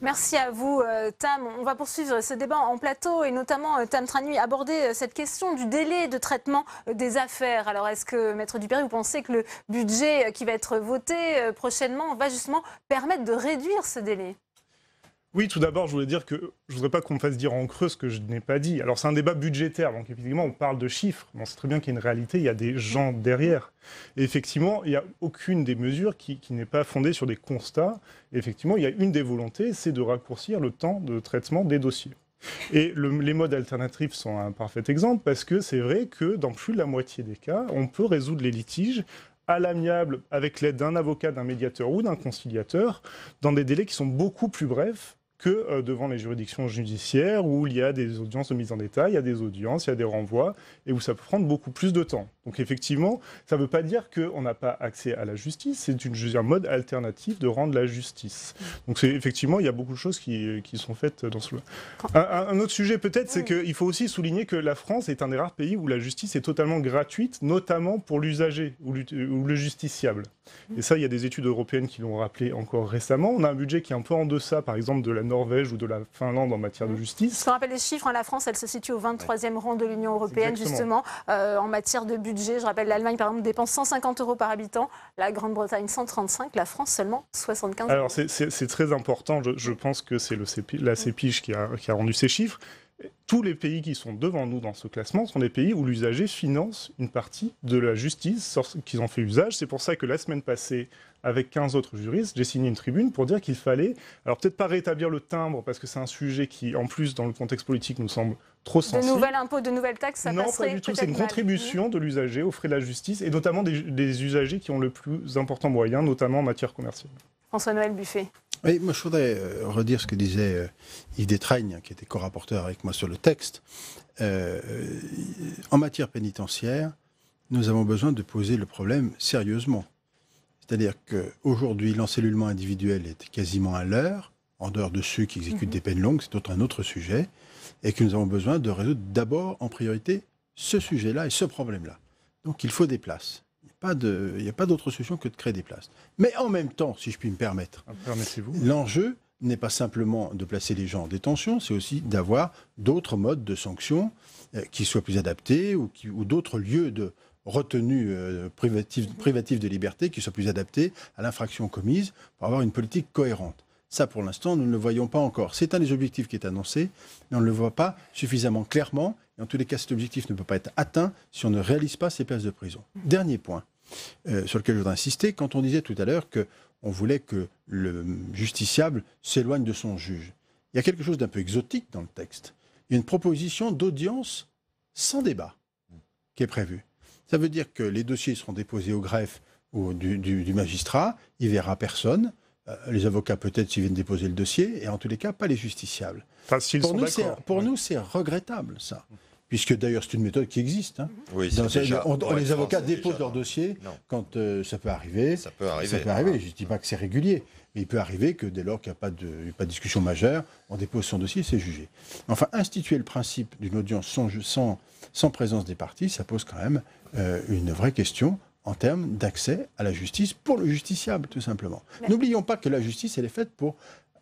Merci à vous, Tam. On va poursuivre ce débat en plateau et notamment, Tam Tragny, aborder cette question du délai de traitement des affaires. Alors, est-ce que, Maître Dupéry, vous pensez que le budget qui va être voté prochainement va justement permettre de réduire ce délai ? Oui, tout d'abord, je voulais dire que je ne voudrais pas qu'on me fasse dire en creux ce que je n'ai pas dit. Alors, c'est un débat budgétaire, donc effectivement, on parle de chiffres. Mais on sait très bien qu'il y a une réalité, il y a des gens derrière. Et effectivement, il n'y a aucune des mesures qui n'est pas fondée sur des constats. Et effectivement, il y a une des volontés, c'est de raccourcir le temps de traitement des dossiers. Et les modes alternatifs sont un parfait exemple parce que c'est vrai que dans plus de la moitié des cas, on peut résoudre les litiges à l'amiable avec l'aide d'un avocat, d'un médiateur ou d'un conciliateur dans des délais qui sont beaucoup plus brefs que devant les juridictions judiciaires où il y a des audiences de mise en détail, il y a des audiences, il y a des renvois et où ça peut prendre beaucoup plus de temps. Donc effectivement, ça ne veut pas dire qu'on n'a pas accès à la justice, c'est un mode alternatif de rendre la justice. Donc effectivement, il y a beaucoup de choses qui sont faites dans ce... Un autre sujet peut-être, c'est qu'il faut aussi souligner que la France est un des rares pays où la justice est totalement gratuite, notamment pour l'usager ou le justiciable. Et ça, il y a des études européennes qui l'ont rappelé encore récemment. On a un budget qui est un peu en deçà, par exemple, de la Norvège ou de la Finlande en matière de justice. Ce qu'on rappelle les chiffres, la France, elle se situe au 23e rang de l'Union européenne, justement, en matière de budget. Je rappelle, l'Allemagne, par exemple, dépense 150 € par habitant, la Grande-Bretagne 135, la France seulement 75 €. Alors, c'est très important. Je pense que c'est la CEPIJ qui a rendu ces chiffres. Tous les pays qui sont devant nous dans ce classement sont des pays où l'usager finance une partie de la justice qu'ils ont fait usage. C'est pour ça que la semaine passée, avec 15 autres juristes, j'ai signé une tribune pour dire qu'il fallait, alors peut-être pas rétablir le timbre, parce que c'est un sujet qui, en plus, dans le contexte politique, nous semble trop sensible. De nouvel impôt, de nouvelles taxes, ça passerait? Non, pas du tout. C'est une contribution de l'usager aux frais de la justice, et notamment des usagers qui ont le plus important moyen, notamment en matière commerciale. François-Noël Buffet. Oui, moi je voudrais redire ce que disait Yves Détraigne, qui était co-rapporteur avec moi sur le texte. En matière pénitentiaire, nous avons besoin de poser le problème sérieusement. C'est-à-dire qu'aujourd'hui, l'encellulement individuel est quasiment à l'heure, en dehors de ceux qui exécutent des peines longues, c'est un autre sujet, et que nous avons besoin de résoudre d'abord, en priorité, ce sujet-là et ce problème-là. Donc il faut des places. Il n'y a pas d'autre solution que de créer des places. Mais en même temps, si je puis me permettre, l'enjeu n'est pas simplement de placer les gens en détention, c'est aussi d'avoir d'autres modes de sanctions qui soient plus adaptés ou d'autres lieux de retenue privative de liberté qui soient plus adaptés à l'infraction commise pour avoir une politique cohérente. Ça, pour l'instant, nous ne le voyons pas encore. C'est un des objectifs qui est annoncé, mais on ne le voit pas suffisamment clairement. Et en tous les cas, cet objectif ne peut pas être atteint si on ne réalise pas ces places de prison. Dernier point sur lequel je voudrais insister, quand on disait tout à l'heure qu'on voulait que le justiciable s'éloigne de son juge. Il y a quelque chose d'un peu exotique dans le texte. Il y a une proposition d'audience sans débat qui est prévue. Ça veut dire que les dossiers seront déposés au greffe ou du magistrat, il ne verra personne. Les avocats peut-être s'ils viennent déposer le dossier, et en tous les cas, pas les justiciables. Enfin, pour nous, c'est regrettable, ça. Puisque d'ailleurs, c'est une méthode qui existe. Hein. Oui, les avocats déposent leur dossier quand ça peut arriver. Ça peut arriver. Je ne dis pas que c'est régulier, mais il peut arriver que dès lors qu'il n'y a pas de discussion majeure, on dépose son dossier et c'est jugé. Enfin, instituer le principe d'une audience sans présence des parties, ça pose quand même une vraie question en termes d'accès à la justice pour le justiciable, tout simplement. N'oublions pas que la justice, elle est faite pour,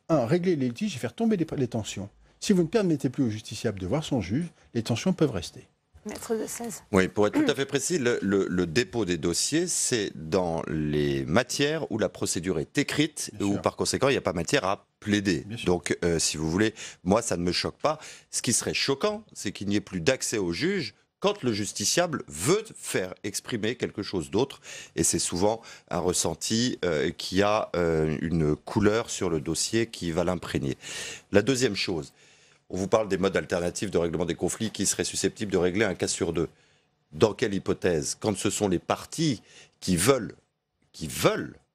régler les litiges et faire tomber les tensions. Si vous ne permettez plus au justiciable de voir son juge, les tensions peuvent rester. Maître de 16. Oui, pour être tout à fait précis, le dépôt des dossiers, c'est dans les matières où la procédure est écrite et où par conséquent il n'y a pas matière à plaider. Donc si vous voulez, moi ça ne me choque pas. Ce qui serait choquant, c'est qu'il n'y ait plus d'accès au juge quand le justiciable veut faire exprimer quelque chose d'autre, et c'est souvent un ressenti qui a une couleur sur le dossier qui va l'imprégner. La deuxième chose, on vous parle des modes alternatifs de règlement des conflits qui seraient susceptibles de régler un cas sur deux. Dans quelle hypothèse? Quand ce sont les parties qui veulent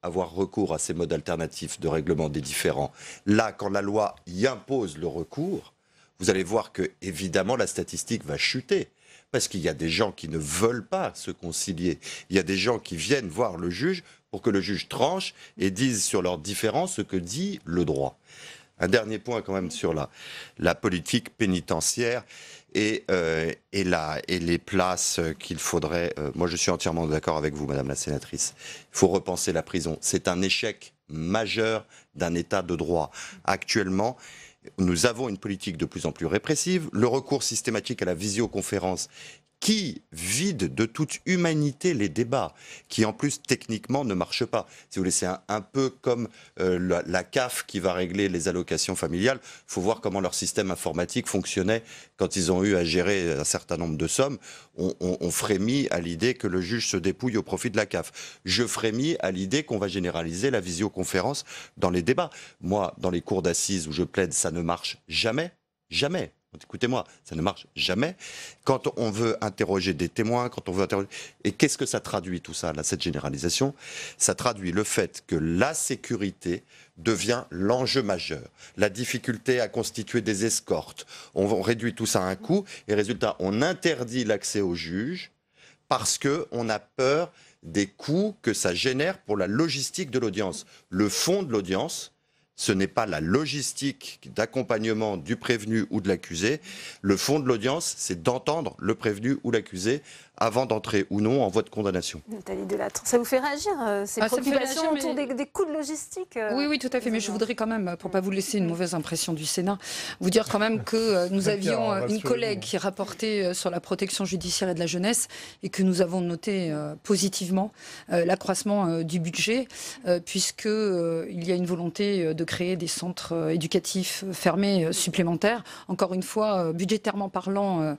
avoir recours à ces modes alternatifs de règlement des différends, là, quand la loi y impose le recours, vous allez voir que, évidemment, la statistique va chuter. Parce qu'il y a des gens qui ne veulent pas se concilier. Il y a des gens qui viennent voir le juge pour que le juge tranche et dise sur leurs différends ce que dit le droit. Un dernier point quand même sur la politique pénitentiaire et les places qu'il faudrait... moi je suis entièrement d'accord avec vous, Madame la sénatrice. Il faut repenser la prison. C'est un échec majeur d'un état de droit. Actuellement... nous avons une politique de plus en plus répressive, le recours systématique à la visioconférence qui vide de toute humanité les débats, qui en plus techniquement ne marche pas. Si vous voulez, c'est un peu comme la CAF qui va régler les allocations familiales. Il faut voir comment leur système informatique fonctionnait quand ils ont eu à gérer un certain nombre de sommes. On frémit à l'idée que le juge se dépouille au profit de la CAF. Je frémis à l'idée qu'on va généraliser la visioconférence dans les débats. Moi, dans les cours d'assises où je plaide, ça ne marche jamais. Jamais. Écoutez-moi, ça ne marche jamais. Quand on veut interroger des témoins, quand on veut interroger... Et qu'est-ce que ça traduit tout ça, là, cette généralisation? Ça traduit le fait que la sécurité devient l'enjeu majeur. La difficulté à constituer des escortes. On réduit tout ça à un coût et résultat, on interdit l'accès aux juges parce qu'on a peur des coûts que ça génère pour la logistique de l'audience. Le fond de l'audience, ce n'est pas la logistique d'accompagnement du prévenu ou de l'accusé. Le fond de l'audience, c'est d'entendre le prévenu ou l'accusé avant d'entrer ou non en voie de condamnation. Nathalie Delattre, ça vous fait réagir, ces préoccupations autour des coûts de logistique Oui, tout à fait. Mais je voudrais quand même, pour ne pas vous laisser une mauvaise impression du Sénat, vous dire quand même que nous avions une collègue qui rapportait sur la protection judiciaire et de la jeunesse et que nous avons noté positivement l'accroissement du budget, puisqu'il y a une volonté de créer des centres éducatifs fermés supplémentaires. Encore une fois, budgétairement parlant,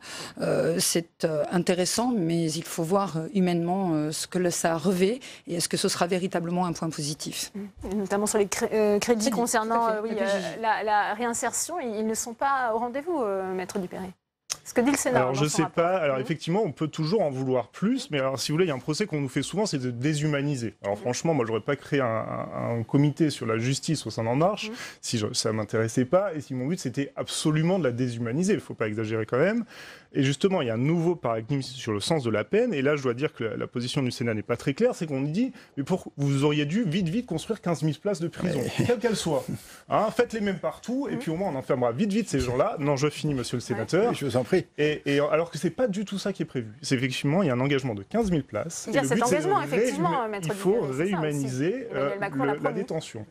c'est intéressant, mais il faut voir humainement ce que ça revêt et est-ce que ce sera véritablement un point positif. Notamment sur les crédits concernant la réinsertion, ils ne sont pas au rendez-vous, Maître Dupéré. Ce que dit le Sénat. Alors je ne sais pas, alors effectivement on peut toujours en vouloir plus, mais alors si vous voulez, il y a un procès qu'on nous fait souvent, c'est de déshumaniser. Alors franchement, moi je n'aurais pas créé un comité sur la justice au sein d'En Marche si ça ne m'intéressait pas et si mon but c'était absolument de la déshumaniser, il ne faut pas exagérer quand même. Et justement, il y a un nouveau paradigme sur le sens de la peine, et là je dois dire que la position du Sénat n'est pas très claire, c'est qu'on dit, mais vous auriez dû vite construire 15 000 places de prison, quelles qu'elles soient. Hein, faites les mêmes partout, et puis au moins on enfermera vite ces gens-là. Non, je finis, monsieur le sénateur. Oui, je vous en prie. Et alors que c'est pas du tout ça qui est prévu. C'est effectivement, il y a un engagement de 15 000 places. Il y a cet engagement, effectivement, Maître Il faut réhumaniser la détention.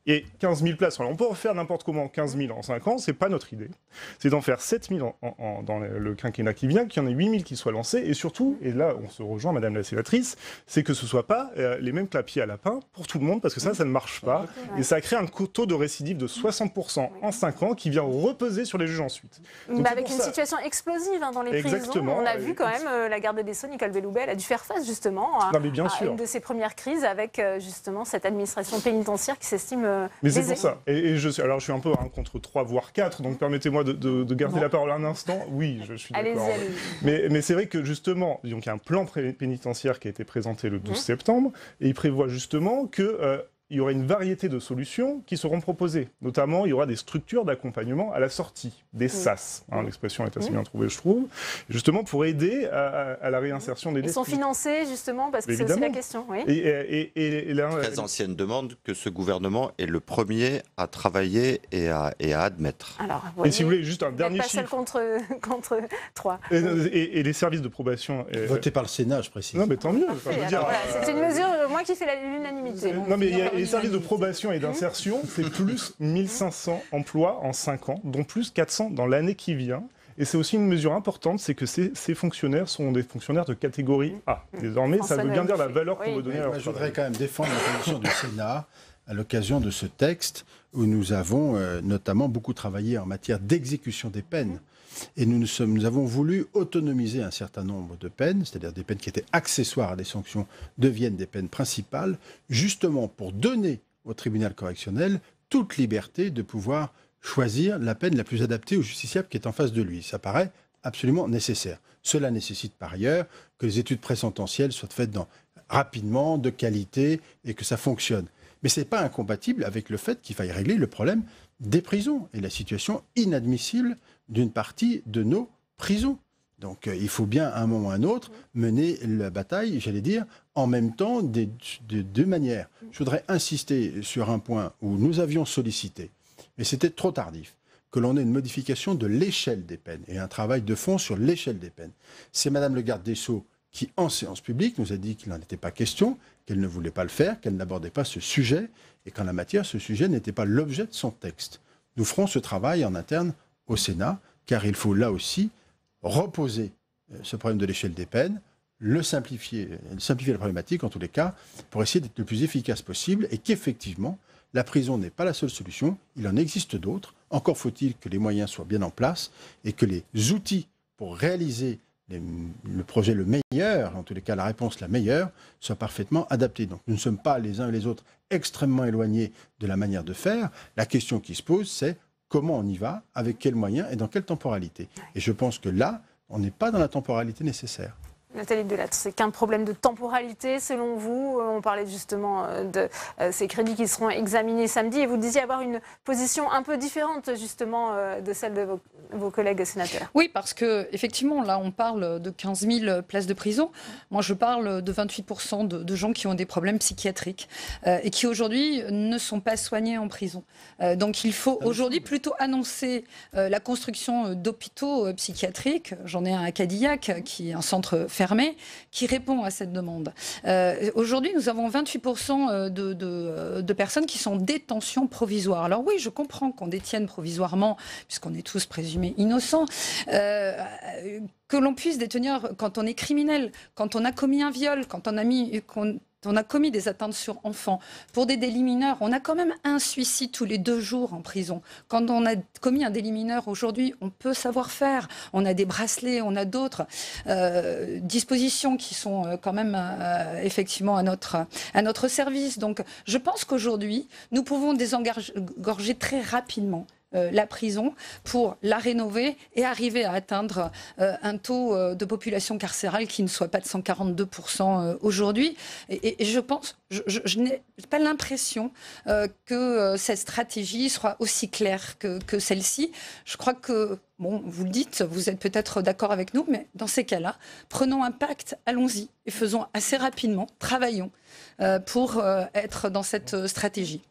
Et 15 000 places, alors on peut refaire n'importe comment 15 000 en 5 ans, c'est pas notre idée. C'est d'en faire 7 000 dans le quinquennat qui vient, qu'il y en ait 8 000 qui soient lancés, et surtout, et là on se rejoint, Madame la sénatrice, c'est que ce soit pas les mêmes clapiers à lapin pour tout le monde, parce que ça ne marche pas, et ça crée un taux de récidive de 60% en 5 ans qui vient repeser sur les juges ensuite. Donc avec une situation explosive dans les prisons, on a vu quand même la garde des Sceaux, Nicole Belloubet, elle a dû faire face justement à une de ses premières crises avec justement cette administration pénitentiaire qui s'estime mais c'est pour ça. Et alors je suis un peu contre 3 voire 4, donc permettez-moi de garder la parole un instant. Oui, je suis d'accord. Allez-y. Mais c'est vrai que justement, donc, il y a un plan pénitentiaire qui a été présenté le 12 septembre, et il prévoit justement que il y aura une variété de solutions qui seront proposées. Notamment, il y aura des structures d'accompagnement à la sortie, des SAS. Hein, l'expression est assez bien trouvée, je trouve. Justement, pour aider à la réinsertion des détenus. Ils sont financés, justement, parce que c'est aussi la question. Oui. Et là, très ancienne demande que ce gouvernement est le premier à travailler et à admettre. Alors, et si vous voulez, juste un dernier chiffre. contre 3. Et les services de probation... Voté par le Sénat, je précise. Non, mais tant mieux. C'est une mesure, moi, qui fait l'unanimité. Non, mais les services de probation et d'insertion, c'est plus 1500 emplois en 5 ans, dont plus 400 dans l'année qui vient. Et c'est aussi une mesure importante, c'est que ces fonctionnaires sont des fonctionnaires de catégorie A. Désormais, ça veut bien dire la valeur qu'on veut donner à leur travail. Je voudrais quand même défendre la position du Sénat à l'occasion de ce texte où nous avons notamment beaucoup travaillé en matière d'exécution des peines. Et nous avons voulu autonomiser un certain nombre de peines, c'est-à-dire des peines qui étaient accessoires à des sanctions deviennent des peines principales, justement pour donner au tribunal correctionnel toute liberté de pouvoir choisir la peine la plus adaptée au justiciable qui est en face de lui. Ça paraît absolument nécessaire. Cela nécessite par ailleurs que les études présententielles soient faites rapidement, de qualité, et que ça fonctionne. Mais ce n'est pas incompatible avec le fait qu'il faille régler le problème des prisons et la situation inadmissible d'une partie de nos prisons. Donc il faut bien, à un moment ou à un autre, mener la bataille, j'allais dire, en même temps, de deux manières. Je voudrais insister sur un point où nous avions sollicité, mais c'était trop tardif, que l'on ait une modification de l'échelle des peines et un travail de fond sur l'échelle des peines. C'est Madame le garde des Sceaux qui, en séance publique, nous a dit qu'il n'en était pas question, qu'elle ne voulait pas le faire, qu'elle n'abordait pas ce sujet, et qu'en la matière, ce sujet n'était pas l'objet de son texte. Nous ferons ce travail en interne au Sénat, car il faut là aussi reposer ce problème de l'échelle des peines, simplifier la problématique en tous les cas, pour essayer d'être le plus efficace possible, et qu'effectivement, la prison n'est pas la seule solution, il en existe d'autres, encore faut-il que les moyens soient bien en place, et que les outils pour réaliser le projet le meilleur, en tous les cas la réponse la meilleure, soit parfaitement adaptée. Donc nous ne sommes pas les uns et les autres extrêmement éloignés de la manière de faire. La question qui se pose, c'est comment on y va, avec quels moyens et dans quelle temporalité. Et je pense que là, on n'est pas dans la temporalité nécessaire. Nathalie Delattre, c'est qu'un problème de temporalité selon vous. On parlait justement de ces crédits qui seront examinés samedi et vous disiez avoir une position un peu différente justement de celle de vos collègues sénateurs. Oui, parce que effectivement, là, on parle de 15 000 places de prison. Moi, je parle de 28% de gens qui ont des problèmes psychiatriques et qui aujourd'hui ne sont pas soignés en prison. Donc, il faut aujourd'hui plutôt annoncer la construction d'hôpitaux psychiatriques. J'en ai un à Cadillac, qui est un centre fermé, qui répond à cette demande. Aujourd'hui, nous avons 28% de personnes qui sont en détention provisoire. Alors oui, je comprends qu'on détienne provisoirement, puisqu'on est tous présumés innocents, que l'on puisse détenir quand on est criminel, quand on a commis un viol, quand on a commis des atteintes sur enfants. Pour des délits mineurs, on a quand même un suicide tous les 2 jours en prison. Quand on a commis un délit mineur aujourd'hui, on peut savoir faire. On a des bracelets, on a d'autres dispositions qui sont quand même effectivement à notre service. Donc je pense qu'aujourd'hui, nous pouvons désengorger très rapidement la prison pour la rénover et arriver à atteindre un taux de population carcérale qui ne soit pas de 142% aujourd'hui. Et je pense, je n'ai pas l'impression que cette stratégie soit aussi claire que celle-ci. Je crois que, bon, vous le dites, vous êtes peut-être d'accord avec nous, mais dans ces cas-là, prenons un pacte, allons-y et faisons assez rapidement, travaillons pour être dans cette stratégie.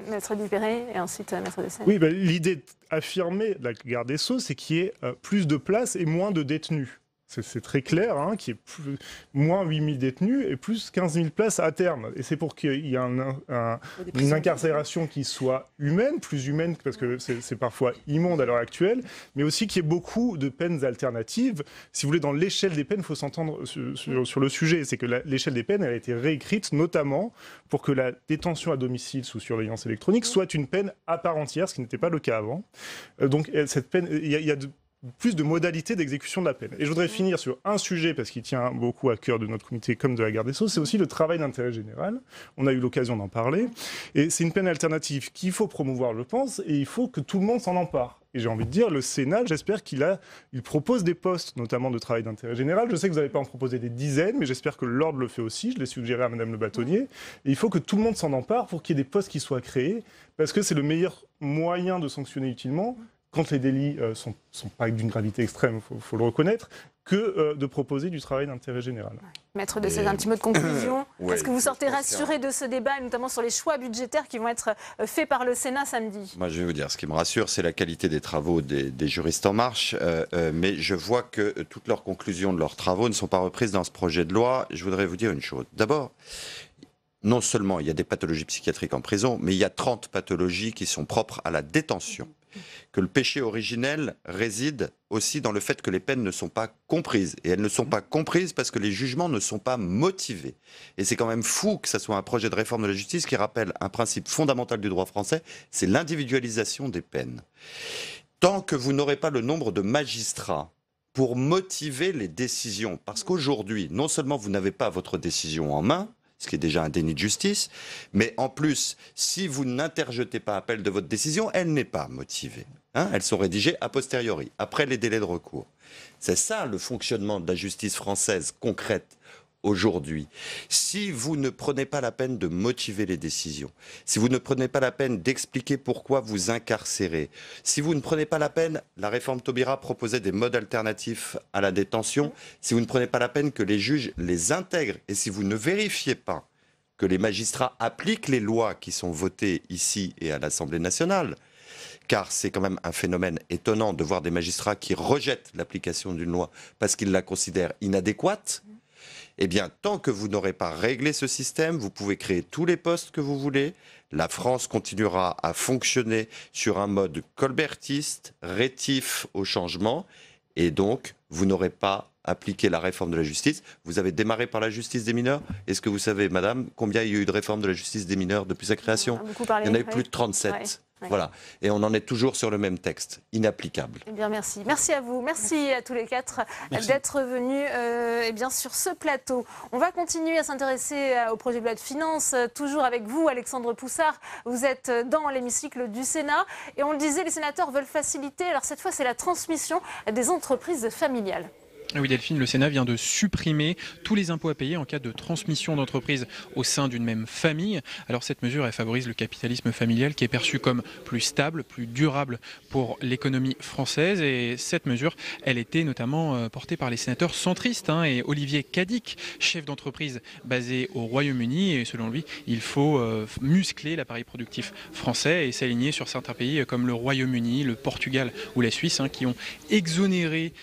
Maître Dupéré et ensuite Maître Dessaigne. Oui, l'idée affirmée de la garde des Sceaux, c'est qu'il y ait plus de places et moins de détenus. C'est très clair, hein, qu'il y ait moins 8 000 détenus et plus 15 000 places à terme. Et c'est pour qu'il y ait une incarcération qui soit humaine, plus humaine, parce que c'est parfois immonde à l'heure actuelle, mais aussi qu'il y ait beaucoup de peines alternatives. Si vous voulez, dans l'échelle des peines, il faut s'entendre sur le sujet. C'est que l'échelle des peines, elle a été réécrite, notamment pour que la détention à domicile sous surveillance électronique soit une peine à part entière, ce qui n'était pas le cas avant. Donc cette peine, il y a plus de modalités d'exécution de la peine. Et je voudrais finir sur un sujet, parce qu'il tient beaucoup à cœur de notre comité comme de la garde des Sceaux, c'est aussi le travail d'intérêt général. On a eu l'occasion d'en parler. Et c'est une peine alternative qu'il faut promouvoir, je pense, et il faut que tout le monde s'en empare. Et j'ai envie de dire, le Sénat, j'espère qu'il propose des postes, notamment de travail d'intérêt général. Je sais que vous n'avez pas en proposé des dizaines, mais j'espère que l'Ordre le fait aussi. Je l'ai suggéré à Madame Le Bâtonnier. Et il faut que tout le monde s'en empare pour qu'il y ait des postes qui soient créés, parce que c'est le meilleur moyen de sanctionner utilement, quand les délits ne sont pas d'une gravité extrême, il faut le reconnaître, que de proposer du travail d'intérêt général. Maître Dessaigne, un petit mot de conclusion. Est-ce que vous sortez rassuré de ce débat, notamment sur les choix budgétaires qui vont être faits par le Sénat samedi? Moi, je vais vous dire, ce qui me rassure, c'est la qualité des travaux des juristes En Marche, mais je vois que toutes leurs conclusions de leurs travaux ne sont pas reprises dans ce projet de loi. Je voudrais vous dire une chose. D'abord, non seulement il y a des pathologies psychiatriques en prison, mais il y a 30 pathologies qui sont propres à la détention. Que le péché originel réside aussi dans le fait que les peines ne sont pas comprises. Et elles ne sont pas comprises parce que les jugements ne sont pas motivés. Et c'est quand même fou que ce soit un projet de réforme de la justice qui rappelle un principe fondamental du droit français, c'est l'individualisation des peines. Tant que vous n'aurez pas le nombre de magistrats pour motiver les décisions, parce qu'aujourd'hui, non seulement vous n'avez pas votre décision en main, ce qui est déjà un déni de justice, mais en plus, si vous n'interjetez pas appel de votre décision, elle n'est pas motivée. Elles sont rédigées a posteriori, après les délais de recours. C'est ça le fonctionnement de la justice française concrète aujourd'hui. Si vous ne prenez pas la peine de motiver les décisions, si vous ne prenez pas la peine d'expliquer pourquoi vous incarcérez, si vous ne prenez pas la peine, la réforme Taubira proposait des modes alternatifs à la détention, si vous ne prenez pas la peine que les juges les intègrent, et si vous ne vérifiez pas que les magistrats appliquent les lois qui sont votées ici et à l'Assemblée nationale, car c'est quand même un phénomène étonnant de voir des magistrats qui rejettent l'application d'une loi parce qu'ils la considèrent inadéquate. Eh bien, tant que vous n'aurez pas réglé ce système, vous pouvez créer tous les postes que vous voulez. La France continuera à fonctionner sur un mode colbertiste, rétif au changement. Et donc, vous n'aurez pas appliquer la réforme de la justice. Vous avez démarré par la justice des mineurs. Est-ce que vous savez, madame, combien il y a eu de réformes de la justice des mineurs depuis sa création? Il y en a eu plus de 37. Ouais. Voilà. Et on en est toujours sur le même texte, inapplicable. Eh bien, merci. Merci à vous. Merci à tous les quatre d'être venus sur ce plateau. On va continuer à s'intéresser au projet de loi de finances, toujours avec vous, Alexandre Poussard. Vous êtes dans l'hémicycle du Sénat. Et on le disait, les sénateurs veulent faciliter, alors cette fois, c'est la transmission des entreprises familiales. Oui, Delphine, le Sénat vient de supprimer tous les impôts à payer en cas de transmission d'entreprise au sein d'une même famille. Alors cette mesure, elle favorise le capitalisme familial qui est perçu comme plus stable, plus durable pour l'économie française. Et cette mesure, elle était notamment portée par les sénateurs centristes et Olivier Cadic, chef d'entreprise basé au Royaume-Uni. Et selon lui, il faut muscler l'appareil productif français et s'aligner sur certains pays comme le Royaume-Uni, le Portugal ou la Suisse qui ont exonéré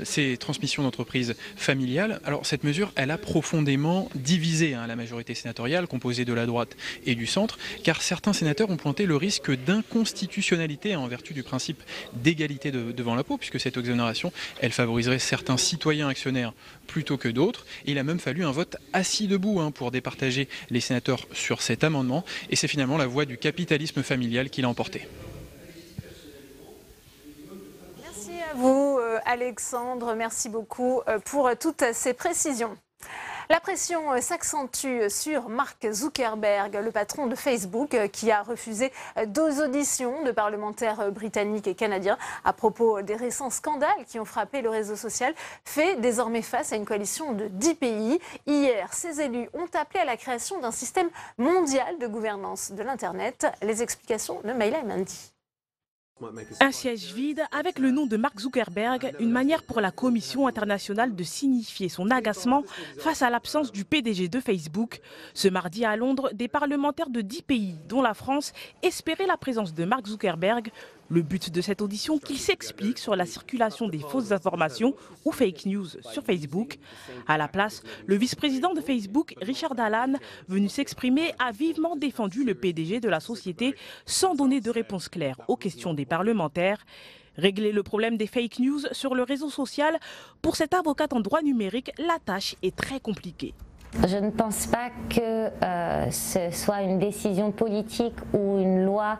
ces transmissions d'entreprise familiale. Alors cette mesure, elle a profondément divisé la majorité sénatoriale, composée de la droite et du centre, car certains sénateurs ont pointé le risque d'inconstitutionnalité en vertu du principe d'égalité devant l'impôt, puisque cette exonération, elle favoriserait certains citoyens actionnaires plutôt que d'autres. Et il a même fallu un vote assis debout pour départager les sénateurs sur cet amendement. Et c'est finalement la voie du capitalisme familial qui l'a emporté. Vous, Alexandre, merci beaucoup pour toutes ces précisions. La pression s'accentue sur Mark Zuckerberg, le patron de Facebook, qui a refusé 2 auditions de parlementaires britanniques et canadiens à propos des récents scandales qui ont frappé le réseau social, fait désormais face à une coalition de 10 pays. Hier, ces élus ont appelé à la création d'un système mondial de gouvernance de l'Internet. Les explications de Maïla Mandi. Un siège vide avec le nom de Mark Zuckerberg, une manière pour la Commission internationale de signifier son agacement face à l'absence du PDG de Facebook. Ce mardi à Londres, des parlementaires de 10 pays, dont la France, espéraient la présence de Mark Zuckerberg. Le but de cette audition, qu'il s'explique sur la circulation des fausses informations ou fake news sur Facebook. À la place, le vice-président de Facebook, Richard Allan, venu s'exprimer, a vivement défendu le PDG de la société sans donner de réponse claire aux questions des parlementaires. Régler le problème des fake news sur le réseau social, pour cette avocate en droit numérique, la tâche est très compliquée. Je ne pense pas que ce soit une décision politique ou une loi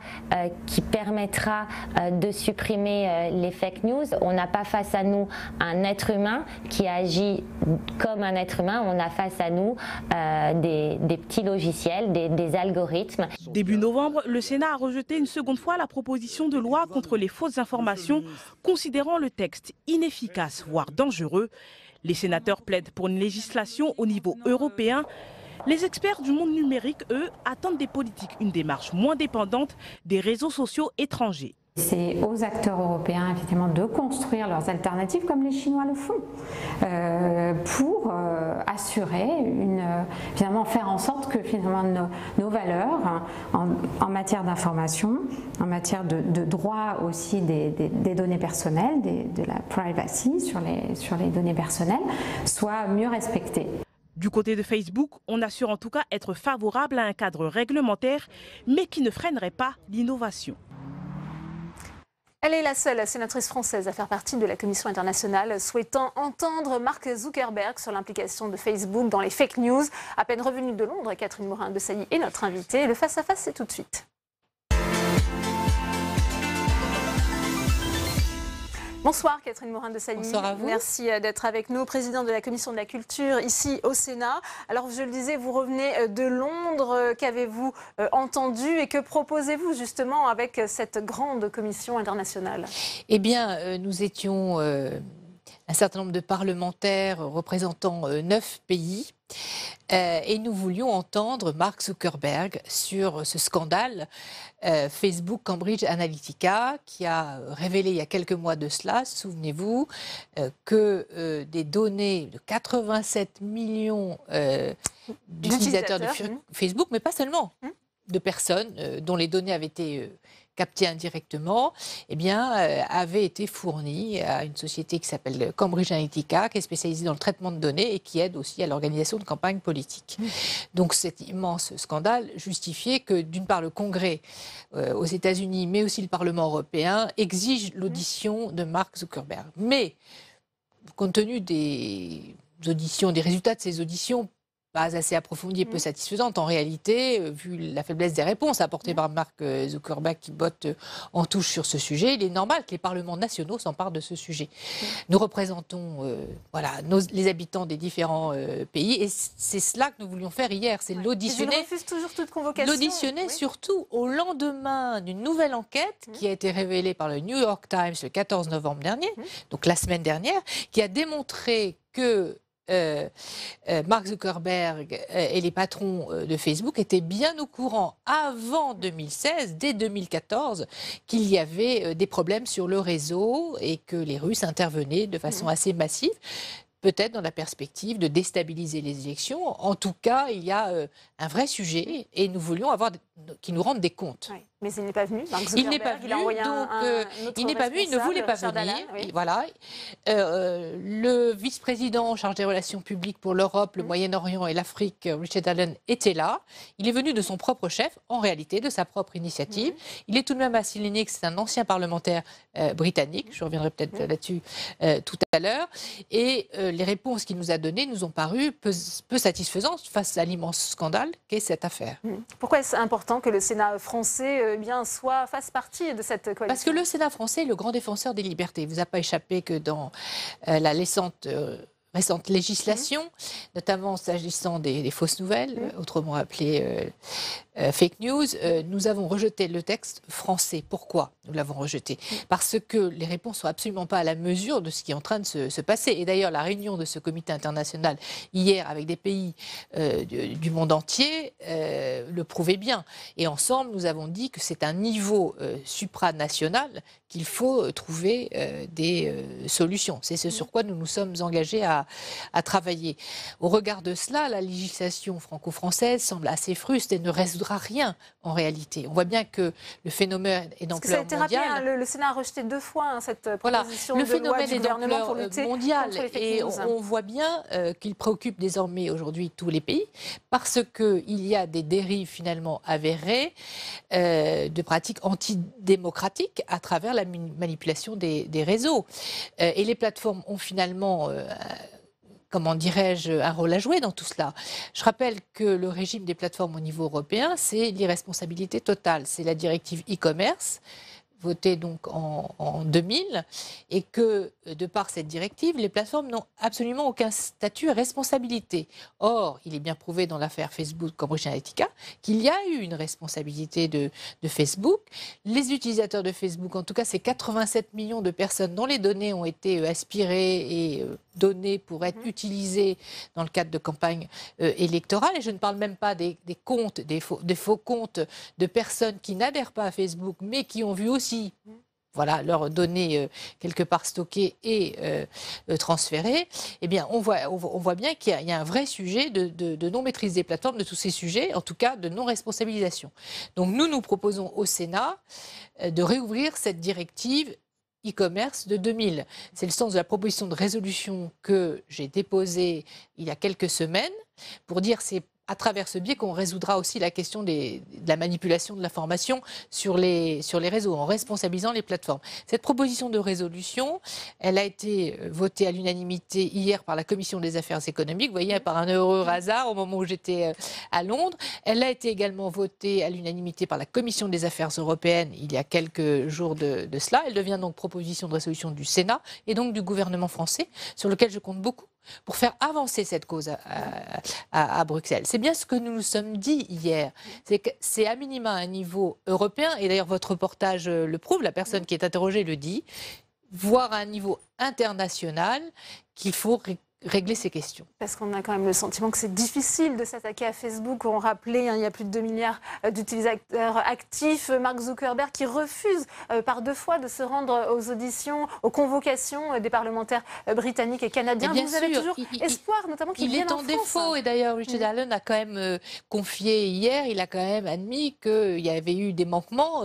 qui permettra de supprimer les fake news. On n'a pas face à nous un être humain qui agit comme un être humain. On a face à nous des petits logiciels, des algorithmes. Début novembre, le Sénat a rejeté une seconde fois la proposition de loi contre les fausses informations, considérant le texte inefficace, voire dangereux. Les sénateurs plaident pour une législation au niveau européen. Les experts du monde numérique, eux, attendent des politiques une démarche moins dépendante des réseaux sociaux étrangers. C'est aux acteurs européens, effectivement, de construire leurs alternatives comme les Chinois le font, pour assurer, finalement, faire en sorte que finalement nos valeurs en matière d'information, en matière de droit aussi des données personnelles, de la privacy sur les données personnelles, soient mieux respectées. Du côté de Facebook, on assure en tout cas être favorable à un cadre réglementaire, mais qui ne freinerait pas l'innovation. Elle est la seule sénatrice française à faire partie de la Commission internationale souhaitant entendre Mark Zuckerberg sur l'implication de Facebook dans les fake news. À peine revenue de Londres, Catherine Morin-Desailly est notre invitée. Le face-à-face, c'est tout de suite. Bonsoir Catherine Morin-Desailly. Bonsoir à vous. Merci d'être avec nous, présidente de la Commission de la Culture ici au Sénat. Alors je le disais, vous revenez de Londres. Qu'avez-vous entendu et que proposez-vous justement avec cette grande commission internationale? Eh bien, nous étions un certain nombre de parlementaires représentant 9 pays. Et nous voulions entendre Mark Zuckerberg sur ce scandale Facebook Cambridge Analytica qui a révélé il y a quelques mois de cela, souvenez-vous, que des données de 87 millions d'utilisateurs de Facebook, mais pas seulement, de personnes dont les données avaient été captées indirectement, eh bien, avait été fournie à une société qui s'appelle Cambridge Analytica, qui est spécialisée dans le traitement de données et qui aide aussi à l'organisation de campagnes politiques. Donc cet immense scandale justifiait que, d'une part, le Congrès aux États-Unis, mais aussi le Parlement européen, exige l'audition de Mark Zuckerberg. Mais compte tenu des auditions, des résultats de ces auditions, pas assez approfondie et peu satisfaisante. En réalité, vu la faiblesse des réponses apportées par Mark Zuckerberg qui botte en touche sur ce sujet, il est normal que les parlements nationaux s'emparent de ce sujet. Nous représentons les habitants des différents pays et c'est cela que nous voulions faire hier, c'est l'auditionner. Ils refusent toujours toute convocation. L'auditionner surtout au lendemain d'une nouvelle enquête qui a été révélée par le New York Times le 14 novembre dernier, donc la semaine dernière, qui a démontré que Mark Zuckerberg et les patrons de Facebook étaient bien au courant avant 2016, dès 2014, qu'il y avait des problèmes sur le réseau et que les Russes intervenaient de façon assez massive. Peut-être dans la perspective de déstabiliser les élections. En tout cas, il y a un vrai sujet et nous voulions qu'ils nous rendent des comptes. Oui. Mais il n'est pas venu. Il n'est pas venu, il n'est pas venu, il ne voulait pas venir. Voilà. Le vice-président en charge des relations publiques pour l'Europe, le Moyen-Orient et l'Afrique, Richard Allen, était là. Il est venu de son propre chef, en réalité, de sa propre initiative. Il est tout de même à souligner que c'est un ancien parlementaire britannique. Je reviendrai peut-être là-dessus tout à l'heure. Et les réponses qu'il nous a données nous ont paru peu satisfaisantes face à l'immense scandale qu'est cette affaire. Pourquoi est-ce important que le Sénat français fasse partie de cette coalition? Parce que le Sénat français est le grand défenseur des libertés. Il ne vous a pas échappé que dans la récente législation, notamment s'agissant des fausses nouvelles, autrement appelées fake news, nous avons rejeté le texte français. Pourquoi nous l'avons rejeté? Parce que les réponses ne sont absolument pas à la mesure de ce qui est en train de se passer. Et d'ailleurs, la réunion de ce comité international hier avec des pays du monde entier le prouvait bien. Et ensemble, nous avons dit que c'est un niveau supranational qu'il faut trouver des solutions. C'est ce sur quoi nous nous sommes engagés à travailler. Au regard de cela, la législation franco-française semble assez fruste et ne résoudra rien en réalité. On voit bien que le phénomène est d'ampleur mondiale. Le Sénat a rejeté 2 fois cette proposition de loi du gouvernement pour lutter mondial contre les fake et news. on voit bien qu'il préoccupe désormais aujourd'hui tous les pays parce qu'il y a des dérives finalement avérées de pratiques antidémocratiques à travers la manipulation des réseaux. Et les plateformes ont finalement comment dirais-je, un rôle à jouer dans tout cela. Je rappelle que le régime des plateformes au niveau européen, c'est l'irresponsabilité totale. C'est la directive e-commerce, votée donc en 2000, et que, de par cette directive, les plateformes n'ont absolument aucun statut et responsabilité. Or, il est bien prouvé dans l'affaire Facebook Cambridge Analytica qu'il y a eu une responsabilité de Facebook. Les utilisateurs de Facebook, en tout cas, c'est 87 millions de personnes dont les données ont été aspirées et données pour être utilisées dans le cadre de campagnes électorales. Et je ne parle même pas des comptes, des faux comptes de personnes qui n'adhèrent pas à Facebook, mais qui ont vu aussi leurs données quelque part stockées et transférées. Eh bien, on voit bien qu'il y a un vrai sujet de non-maîtrise des plateformes, de tous ces sujets, en tout cas de non-responsabilisation. Donc nous proposons au Sénat de réouvrir cette directive e-commerce de 2000. C'est le sens de la proposition de résolution que j'ai déposée il y a quelques semaines pour dire c'est à travers ce biais qu'on résoudra aussi la question de la manipulation de l'information sur les réseaux, en responsabilisant les plateformes. Cette proposition de résolution, elle a été votée à l'unanimité hier par la Commission des affaires économiques, vous voyez, par un heureux hasard au moment où j'étais à Londres. Elle a été également votée à l'unanimité par la Commission des affaires européennes il y a quelques jours de cela. Elle devient donc proposition de résolution du Sénat et donc du gouvernement français, sur lequel je compte beaucoup pour faire avancer cette cause à Bruxelles. C'est bien ce que nous nous sommes dit hier. C'est que c'est à minima un niveau européen, et d'ailleurs votre reportage le prouve, la personne qui est interrogée le dit, voire à un niveau international qu'il faut régler ces questions. Parce qu'on a quand même le sentiment que c'est difficile de s'attaquer à Facebook. On rappelait, il y a plus de 2 milliards d'utilisateurs actifs. Mark Zuckerberg qui refuse par 2 fois de se rendre aux auditions, aux convocations des parlementaires britanniques et canadiens. Vous avez toujours espoir, notamment qu'il vienne en France. Il est en défaut. Et d'ailleurs, Richard Allen a quand même confié hier, il a quand même admis qu'il y avait eu des manquements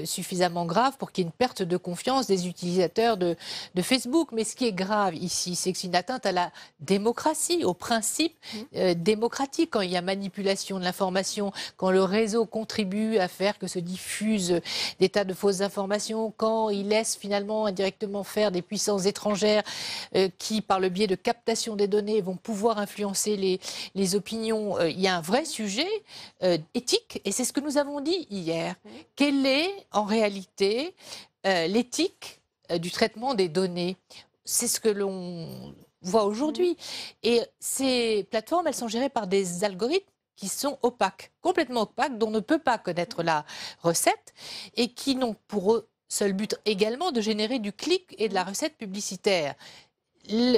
suffisamment graves pour qu'il y ait une perte de confiance des utilisateurs de Facebook. Mais ce qui est grave ici, c'est que c'est une atteinte atteinte à la démocratie, au principe démocratique, quand il y a manipulation de l'information, quand le réseau contribue à faire que se diffusent des tas de fausses informations, quand il laisse finalement indirectement faire des puissances étrangères qui, par le biais de captation des données, vont pouvoir influencer les opinions. Il y a un vrai sujet éthique, et c'est ce que nous avons dit hier. Quelle est en réalité l'éthique du traitement des données? C'est ce que l'on voit aujourd'hui. Et ces plateformes, elles sont gérées par des algorithmes qui sont opaques, complètement opaques, dont on ne peut pas connaître la recette et qui n'ont pour eux seul but également de générer du clic et de la recette publicitaire.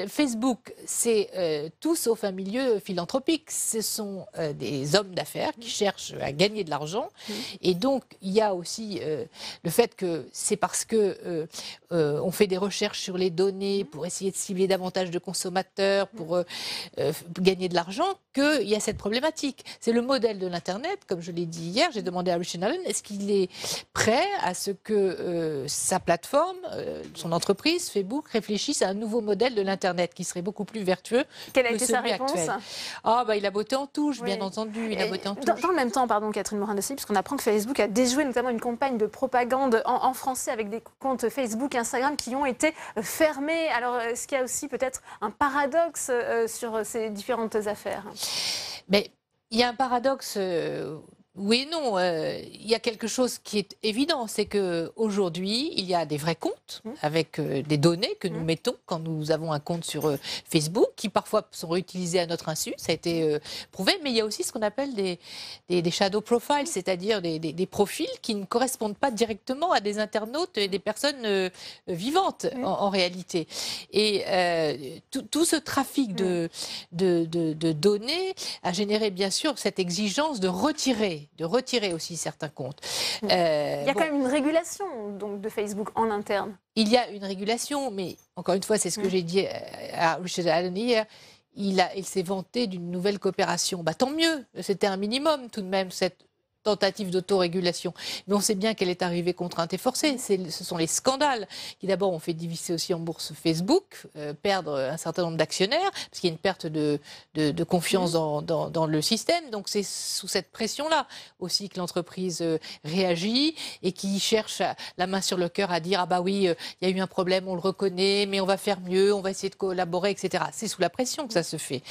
Facebook, c'est tout sauf un milieu philanthropique. Ce sont des hommes d'affaires qui cherchent à gagner de l'argent. Et donc, il y a aussi le fait que c'est parce que on fait des recherches sur les données pour essayer de cibler davantage de consommateurs, pour gagner de l'argent, qu'il y a cette problématique. C'est le modèle de l'Internet, comme je l'ai dit hier. J'ai demandé à Richard Allen, est-ce qu'il est prêt à ce que sa plateforme, son entreprise, Facebook, réfléchisse à un nouveau modèle de l'Internet qui serait beaucoup plus vertueux Quelle a que été sa celui réponse actuel. Il a botté en touche, bien entendu. Il a botté en touche. Dans le même temps, pardon, Catherine Morin-Desailly, puisqu'on apprend que Facebook a déjoué notamment une campagne de propagande en français avec des comptes Facebook et Instagram qui ont été fermés. Alors, est-ce qu'il y a aussi peut-être un paradoxe sur ces différentes affaires? Mais il y a un paradoxe. Oui et non. Il y a quelque chose qui est évident, c'est qu'aujourd'hui, il y a des vrais comptes avec des données que nous mettons quand nous avons un compte sur Facebook, qui parfois sont réutilisés à notre insu, ça a été prouvé, mais il y a aussi ce qu'on appelle des shadow profiles, c'est-à-dire des profils qui ne correspondent pas directement à des internautes et des personnes vivantes en réalité. Et tout ce trafic de données a généré bien sûr cette exigence de retirer aussi certains comptes. Il y a quand même une régulation donc, de Facebook en interne. Il y a une régulation, mais encore une fois, c'est ce que j'ai dit à Richard Allen hier, il s'est vanté d'une nouvelle coopération. Tant mieux, c'était un minimum tout de même, cette tentative d'autorégulation. Mais on sait bien qu'elle est arrivée contrainte et forcée. Ce sont les scandales qui d'abord ont fait diviser aussi en bourse Facebook, perdre un certain nombre d'actionnaires, parce qu'il y a une perte de confiance dans le système. Donc c'est sous cette pression-là aussi que l'entreprise réagit et qui cherche la main sur le cœur à dire « Ah bah oui, il y a eu un problème, on le reconnaît, mais on va faire mieux, on va essayer de collaborer, etc. » C'est sous la pression que ça se fait.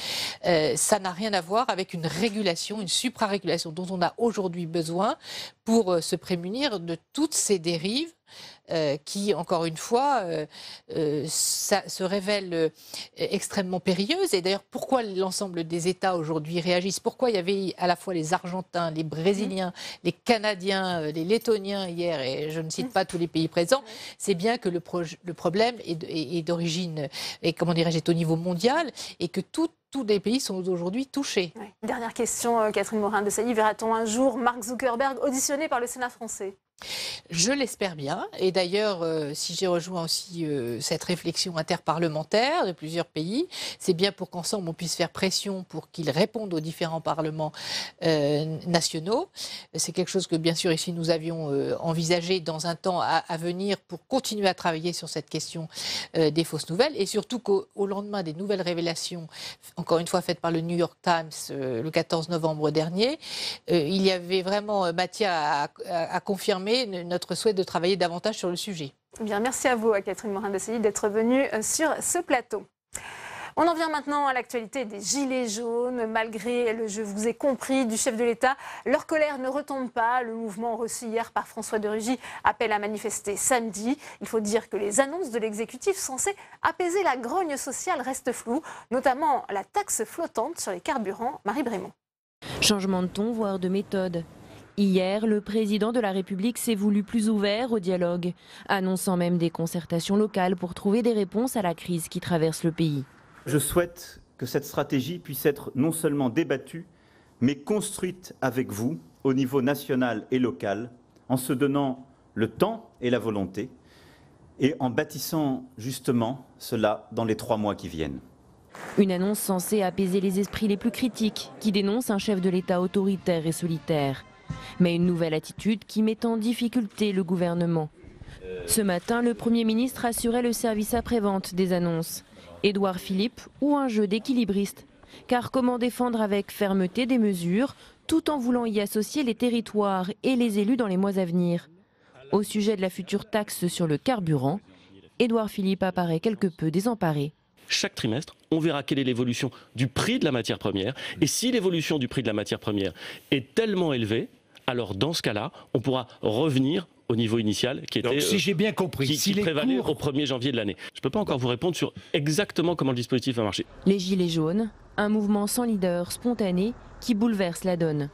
Ça n'a rien à voir avec une régulation, une supra-régulation dont on a aujourd'hui besoin pour se prémunir de toutes ces dérives qui, encore une fois, se révèlent extrêmement périlleuses. Et d'ailleurs, pourquoi l'ensemble des États aujourd'hui réagissent? Pourquoi il y avait à la fois les Argentins, les Brésiliens, les Canadiens, les Lettoniens hier, et je ne cite pas tous les pays présents, c'est bien que le problème est d'origine, et comment dirais-je, est au niveau mondial, et que tous les pays sont aujourd'hui touchés. Ouais. Dernière question, Catherine Morin-Desailly. Verra-t-on un jour Mark Zuckerberg auditionné par le Sénat français? Je l'espère bien. Et d'ailleurs, si j'ai rejoint aussi cette réflexion interparlementaire de plusieurs pays, c'est bien pour qu'ensemble on puisse faire pression pour qu'ils répondent aux différents parlements nationaux. C'est quelque chose que bien sûr ici nous avions envisagé dans un temps à venir pour continuer à travailler sur cette question des fausses nouvelles, et surtout qu'au lendemain des nouvelles révélations, encore une fois faites par le New York Times le 14 novembre dernier, il y avait vraiment matière à confirmer notre souhait de travailler davantage sur le sujet. Bien, merci à vous, Catherine Morin-Desailly, d'être venue sur ce plateau. On en vient maintenant à l'actualité des Gilets jaunes. Malgré le « je vous ai compris » du chef de l'État, leur colère ne retombe pas. Le mouvement reçu hier par François de Rugy appelle à manifester samedi. Il faut dire que les annonces de l'exécutif censées apaiser la grogne sociale restent floues, notamment la taxe flottante sur les carburants. Marie Brémond. Changement de ton, voire de méthode. Hier, le président de la République s'est voulu plus ouvert au dialogue, annonçant même des concertations locales pour trouver des réponses à la crise qui traverse le pays. Je souhaite que cette stratégie puisse être non seulement débattue, mais construite avec vous au niveau national et local, en se donnant le temps et la volonté, et en bâtissant justement cela dans les 3 mois qui viennent. Une annonce censée apaiser les esprits les plus critiques, qui dénoncent un chef de l'État autoritaire et solitaire. Mais une nouvelle attitude qui met en difficulté le gouvernement. Ce matin, le Premier ministre assurait le service après-vente des annonces. Édouard Philippe ou un jeu d'équilibriste. Car comment défendre avec fermeté des mesures, tout en voulant y associer les territoires et les élus dans les mois à venir? Au sujet de la future taxe sur le carburant, Édouard Philippe apparaît quelque peu désemparé. Chaque trimestre, on verra quelle est l'évolution du prix de la matière première. Et si l'évolution du prix de la matière première est tellement élevée, alors dans ce cas-là, on pourra revenir au niveau initial qui était, donc, si j'ai bien compris, qui prévalait au 1er janvier de l'année. Je ne peux pas encore vous répondre sur exactement comment le dispositif va marcher. Les Gilets jaunes, un mouvement sans leader, spontané, qui bouleverse la donne.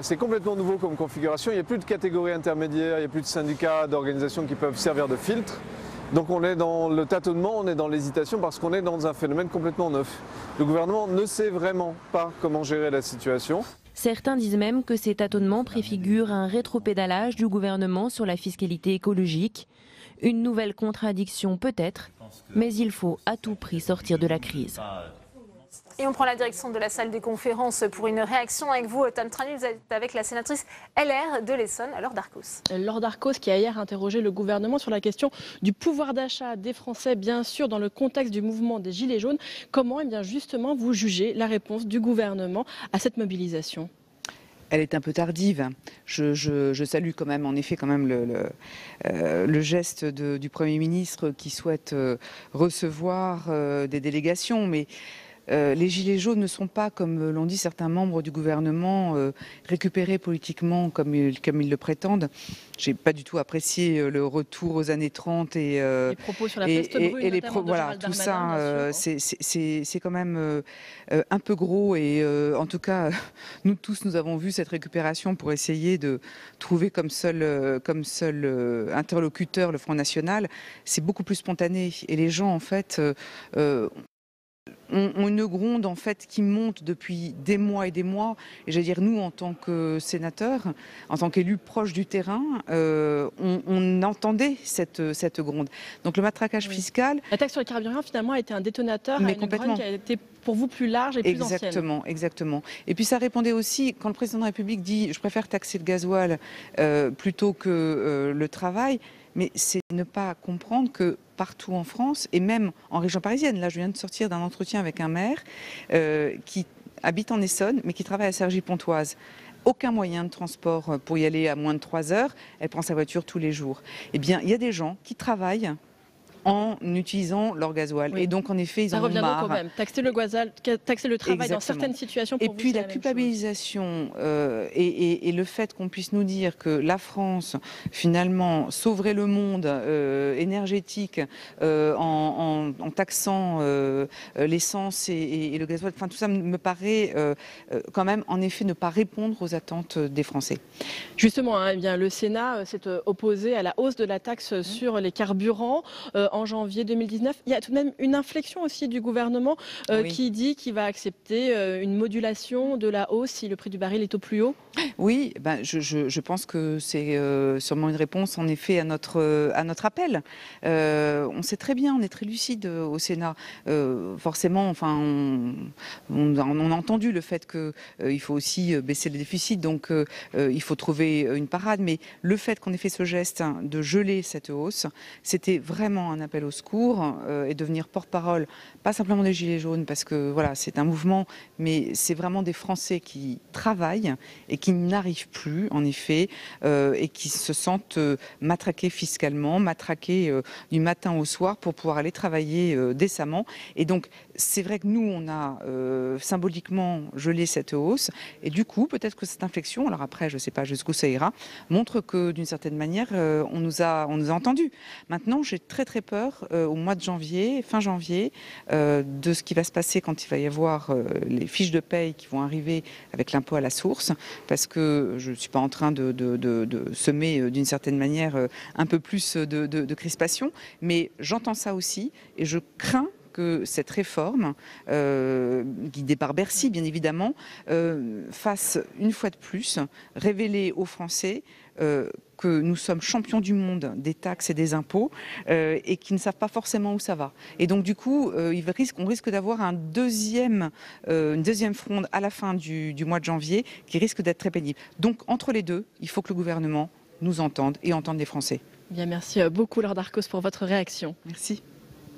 C'est complètement nouveau comme configuration. Il n'y a plus de catégories intermédiaires, il n'y a plus de syndicats, d'organisations qui peuvent servir de filtre. Donc on est dans le tâtonnement, on est dans l'hésitation parce qu'on est dans un phénomène complètement neuf. Le gouvernement ne sait vraiment pas comment gérer la situation. Certains disent même que ces tâtonnements préfigurent un rétropédalage du gouvernement sur la fiscalité écologique. Une nouvelle contradiction peut-être, mais il faut à tout prix sortir de la crise. Et on prend la direction de la salle des conférences pour une réaction avec vous, Tan Trany. Vous êtes avec la sénatrice LR de l'Essonne, Laure Darcos. Laure Darcos qui a hier interrogé le gouvernement sur la question du pouvoir d'achat des Français, bien sûr, dans le contexte du mouvement des Gilets jaunes. Comment, bien justement, vous jugez la réponse du gouvernement à cette mobilisation ? Elle est un peu tardive. Je salue quand même, en effet, le geste du Premier ministre qui souhaite recevoir des délégations, mais les Gilets jaunes ne sont pas, comme l'ont dit certains membres du gouvernement, récupérés politiquement comme ils le prétendent. J'ai pas du tout apprécié le retour aux années 30 et les propos sur la peste brune, voilà, tout ça, c'est quand même un peu gros et en tout cas, nous tous, nous avons vu cette récupération pour essayer de trouver comme seul interlocuteur le Front National. C'est beaucoup plus spontané et les gens, en fait, ont une gronde en fait qui monte depuis des mois et des mois. Et j'allais dire, nous, en tant que sénateurs, en tant qu'élus proches du terrain, on entendait cette gronde. Donc le matraquage fiscal... La taxe sur le carburant, finalement, a été un détonateur à une grogne qui a été pour vous plus large et plus ancienne. Exactement. Et puis ça répondait aussi, quand le président de la République dit « je préfère taxer le gasoil plutôt que le travail », mais c'est ne pas comprendre que partout en France, et même en région parisienne, là je viens de sortir d'un entretien avec un maire qui habite en Essonne, mais qui travaille à Cergy-Pontoise. Aucun moyen de transport pour y aller à moins de 3 heures, elle prend sa voiture tous les jours. Eh bien, il y a des gens qui travaillent en utilisant leur gasoil. Oui. Et donc, en effet, ils en ont marre. Ça revient donc quand même. Taxer le gasoil, taxer le travail. Exactement. Dans certaines situations pour et puis la culpabilisation et le fait qu'on puisse nous dire que la France, finalement, sauverait le monde énergétique en taxant l'essence et le gasoil, enfin tout ça me paraît quand même, en effet, ne pas répondre aux attentes des Français. Justement, hein, eh bien, le Sénat s'est opposé à la hausse de la taxe sur les carburants. En janvier 2019. Il y a tout de même une inflexion aussi du gouvernement qui dit qu'il va accepter une modulation de la hausse si le prix du baril est au plus haut. Oui, je pense que c'est sûrement une réponse en effet à notre appel. On sait très bien, on est très lucide au Sénat. Forcément, enfin, on a entendu le fait qu'il faut aussi baisser le déficit, donc il faut trouver une parade. Mais le fait qu'on ait fait ce geste de geler cette hausse, c'était vraiment un appel au secours et devenir porte-parole, pas simplement des Gilets jaunes, parce que voilà, c'est un mouvement, mais c'est vraiment des Français qui travaillent et qui n'arrivent plus, en effet, et qui se sentent matraqués fiscalement, matraqués du matin au soir pour pouvoir aller travailler décemment. Et donc, c'est vrai que nous, on a symboliquement gelé cette hausse, et du coup, peut-être que cette inflexion, alors après, je ne sais pas jusqu'où ça ira, montre que d'une certaine manière, on nous a entendus. Maintenant, j'ai très très peur au mois de janvier, fin janvier, de ce qui va se passer quand il va y avoir les fiches de paye qui vont arriver avec l'impôt à la source, parce que je ne suis pas en train de semer d'une certaine manière un peu plus de crispation, mais j'entends ça aussi et je crains que cette réforme, guidée par Bercy bien évidemment, fasse une fois de plus révéler aux Français que nous sommes champions du monde des taxes et des impôts et qui ne savent pas forcément où ça va. Et donc du coup, on risque d'avoir une deuxième fronde à la fin du mois de janvier qui risque d'être très pénible. Donc entre les deux, il faut que le gouvernement nous entende et entende les Français. Bien, merci beaucoup Laure Darcos pour votre réaction. Merci.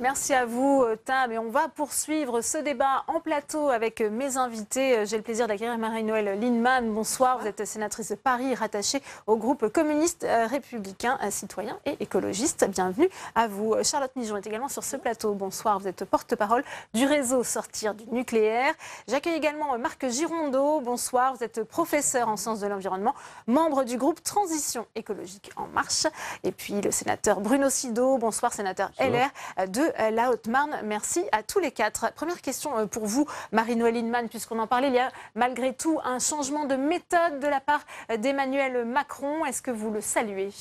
Merci à vous, Tam. Et on va poursuivre ce débat en plateau avec mes invités. J'ai le plaisir d'accueillir Marie-Noëlle Lienemann. Bonsoir, vous êtes sénatrice de Paris, rattachée au groupe communiste républicain, citoyen et écologiste. Bienvenue à vous. Charlotte Mijon est également sur ce plateau. Bonsoir, vous êtes porte-parole du réseau Sortir du nucléaire. J'accueille également Marc Girondeau. Bonsoir, vous êtes professeur en sciences de l'environnement, membre du groupe Transition écologique en marche. Et puis le sénateur Bruno Sido. Bonsoir, sénateur LR de la Haute-Marne. Merci à tous les quatre. Première question pour vous, Marie-Noëlle Lienemann, puisqu'on en parlait, il y a malgré tout un changement de méthode de la part d'Emmanuel Macron. Est-ce que vous le saluez?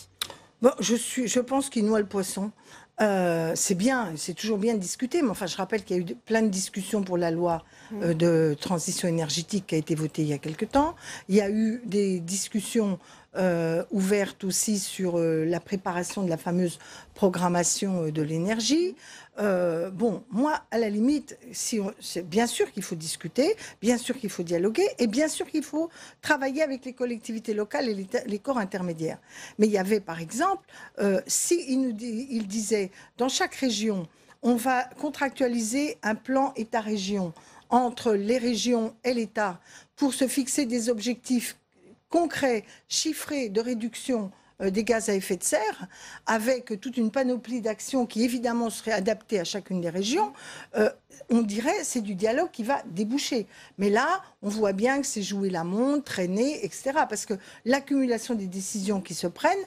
Bon, je pense qu'il noie le poisson. C'est bien, c'est toujours bien de discuter, mais enfin, je rappelle qu'il y a eu plein de discussions pour la loi de transition énergétique qui a été votée il y a quelque temps. Il y a eu des discussions ouvertes aussi sur la préparation de la fameuse programmation de l'énergie. Bon, moi, à la limite, c'est bien sûr qu'il faut discuter, bien sûr qu'il faut dialoguer, et bien sûr qu'il faut travailler avec les collectivités locales et les corps intermédiaires. Mais il y avait, par exemple, il disait, dans chaque région, on va contractualiser un plan État-région entre les régions et l'État pour se fixer des objectifs concrets, chiffrés de réduction des gaz à effet de serre, avec toute une panoplie d'actions qui évidemment seraient adaptées à chacune des régions, on dirait c'est du dialogue qui va déboucher. Mais là, on voit bien que c'est jouer la montre, traîner, etc. Parce que l'accumulation des décisions qui se prennent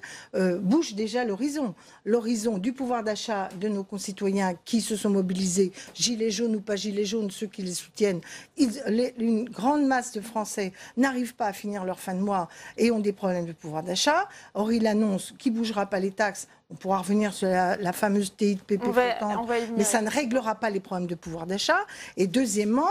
bouge déjà l'horizon. L'horizon du pouvoir d'achat de nos concitoyens qui se sont mobilisés, gilets jaunes ou pas gilets jaunes, ceux qui les soutiennent, une grande masse de Français n'arrivent pas à finir leur fin de mois et ont des problèmes de pouvoir d'achat. Or, il annonce qu'il ne bougera pas les taxes. On pourra revenir sur la fameuse TIPP flottante, mais ça ne réglera pas les problèmes de pouvoir d'achat. Et deuxièmement,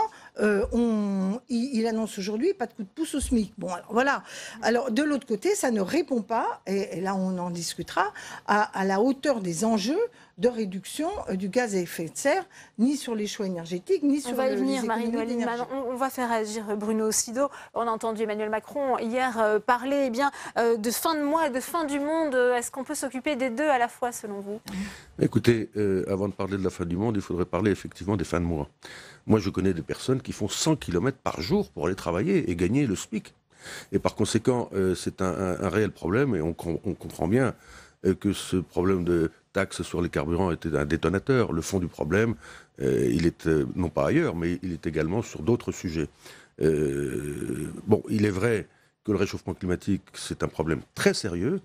il annonce aujourd'hui pas de coup de pouce au SMIC. Bon, alors voilà. Alors de l'autre côté, ça ne répond pas, et là on en discutera, à la hauteur des enjeux de réduction du gaz à effet de serre, ni sur les choix énergétiques, ni sur les économies d'énergie. On va faire réagir Bruno Sido. On a entendu Emmanuel Macron hier parler de fin de mois et de fin du monde. Est-ce qu'on peut s'occuper des deux à la fois, selon vous? Écoutez, avant de parler de la fin du monde, il faudrait parler effectivement des fins de mois. Moi, je connais des personnes qui font 100 km par jour pour aller travailler et gagner le SMIC. Et par conséquent, c'est un réel problème et on comprend bien que ce problème de taxes sur les carburants était un détonateur. Le fond du problème, il est non pas ailleurs, mais il est également sur d'autres sujets. Bon, il est vrai que le réchauffement climatique, c'est un problème très sérieux,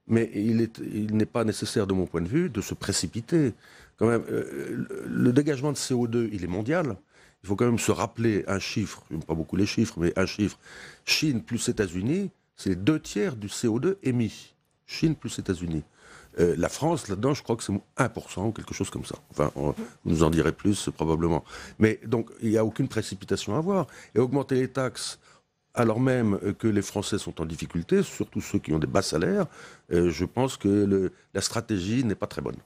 mais il n'est pas nécessaire, de mon point de vue, de se précipiter. Quand même, le dégagement de CO2, il est mondial. Il faut quand même se rappeler un chiffre, je n'aime pas beaucoup les chiffres, mais un chiffre. Chine plus États-Unis, c'est les 2/3 du CO2 émis. Chine plus États-Unis. La France, là-dedans, je crois que c'est 1% ou quelque chose comme ça. Enfin, vous nous en direz plus, probablement. Mais donc, il n'y a aucune précipitation à avoir. Et augmenter les taxes, alors même que les Français sont en difficulté, surtout ceux qui ont des bas salaires, je pense que la stratégie n'est pas très bonne.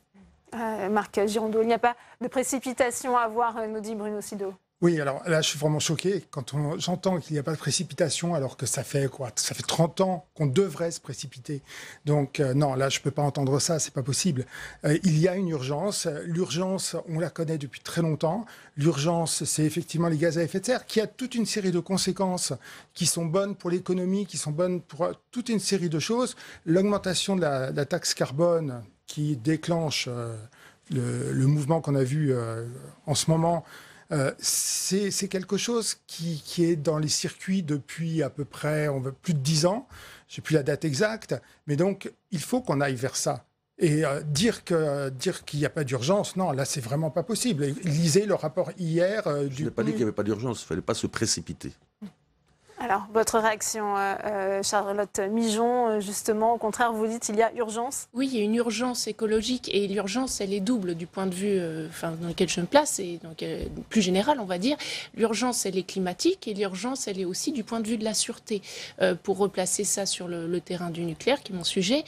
Marc Girondeau, il n'y a pas de précipitation à avoir, nous dit Bruno Sido. Oui, alors là, je suis vraiment choqué quand j'entends qu'il n'y a pas de précipitation, alors que ça fait 30 ans qu'on devrait se précipiter. Donc non, là, je ne peux pas entendre ça, c'est pas possible. Il y a une urgence. L'urgence, on la connaît depuis très longtemps. L'urgence, c'est effectivement les gaz à effet de serre, qui a toute une série de conséquences qui sont bonnes pour l'économie, qui sont bonnes pour toute une série de choses. L'augmentation de la taxe carbone qui déclenche le mouvement qu'on a vu en ce moment, c'est quelque chose qui est dans les circuits depuis à peu près plus de 10 ans. Je n'ai plus la date exacte, mais donc il faut qu'on aille vers ça. Et dire qu'il n'y a pas d'urgence, non, là c'est vraiment pas possible. Lisez le rapport hier. Je n'ai pas dit qu'il n'y avait pas d'urgence, il ne fallait pas se précipiter. Alors, votre réaction, Charlotte Mijon, justement, au contraire, vous dites qu'il y a urgence? Oui, il y a une urgence écologique et l'urgence, elle est double du point de vue dans lequel je me place et donc plus général, on va dire. L'urgence, elle est climatique et l'urgence, elle est aussi du point de vue de la sûreté. Pour replacer ça sur le terrain du nucléaire, qui est mon sujet,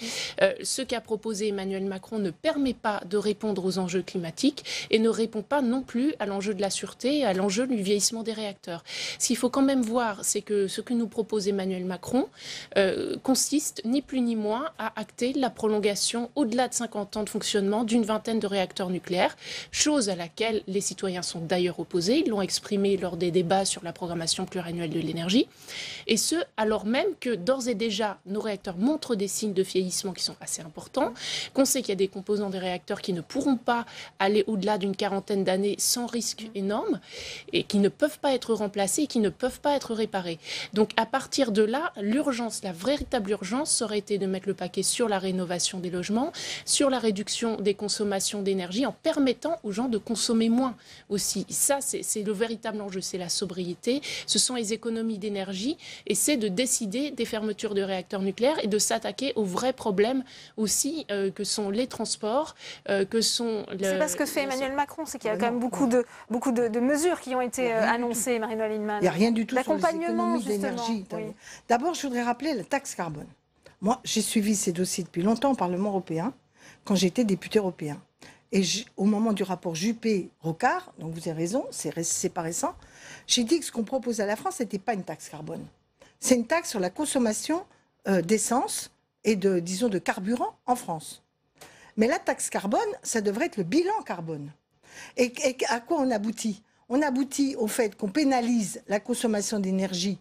ce qu'a proposé Emmanuel Macron ne permet pas de répondre aux enjeux climatiques et ne répond pas non plus à l'enjeu de la sûreté et à l'enjeu du vieillissement des réacteurs. Ce qu'il faut quand même voir, c'est que que ce que nous propose Emmanuel Macron consiste ni plus ni moins à acter la prolongation au-delà de 50 ans de fonctionnement d'une vingtaine de réacteurs nucléaires, chose à laquelle les citoyens sont d'ailleurs opposés. Ils l'ont exprimé lors des débats sur la programmation pluriannuelle de l'énergie. Et ce, alors même que d'ores et déjà, nos réacteurs montrent des signes de vieillissement qui sont assez importants, qu'on sait qu'il y a des composants des réacteurs qui ne pourront pas aller au-delà d'une quarantaine d'années sans risque énorme et qui ne peuvent pas être remplacés et qui ne peuvent pas être réparés. Donc à partir de là, l'urgence, la véritable urgence serait été de mettre le paquet sur la rénovation des logements, sur la réduction des consommations d'énergie en permettant aux gens de consommer moins aussi. Ça, c'est le véritable enjeu, c'est la sobriété, ce sont les économies d'énergie et c'est de décider des fermetures de réacteurs nucléaires et de s'attaquer aux vrais problèmes aussi que sont les transports, que sont... C'est pas ce que fait Emmanuel Macron, c'est qu'il y a quand même beaucoup de mesures qui ont été annoncées, Marie-Noëlle Lienemann. Il n'y a rien du tout sur les L'accompagnement, économies d'énergie. Oui. D'abord, je voudrais rappeler la taxe carbone. Moi, j'ai suivi ces dossiers depuis longtemps au Parlement européen, quand j'étais député européen. Et au moment du rapport Juppé-Rocard, donc vous avez raison, c'est pas récent, j'ai dit que ce qu'on propose à la France, ce n'était pas une taxe carbone. C'est une taxe sur la consommation d'essence et de carburant en France. Mais la taxe carbone, ça devrait être le bilan carbone. Et à quoi on aboutit? On aboutit au fait qu'on pénalise la consommation d'énergie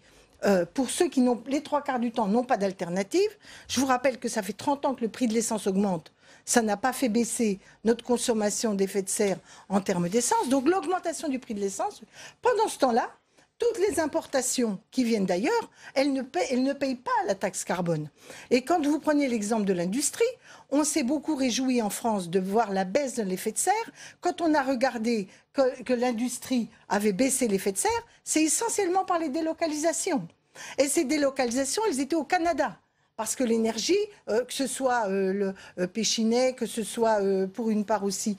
pour ceux qui, les 3/4 du temps, n'ont pas d'alternative. Je vous rappelle que ça fait 30 ans que le prix de l'essence augmente. Ça n'a pas fait baisser notre consommation d'effets de serre en termes d'essence. Donc l'augmentation du prix de l'essence, pendant ce temps-là, toutes les importations qui viennent d'ailleurs, elles ne payent pas la taxe carbone. Et quand vous prenez l'exemple de l'industrie, on s'est beaucoup réjoui en France de voir la baisse de l'effet de serre. Quand on a regardé que l'industrie avait baissé l'effet de serre, c'est essentiellement par les délocalisations. Et ces délocalisations, elles étaient au Canada. Parce que l'énergie, que ce soit le Péchinet, que ce soit pour une part aussi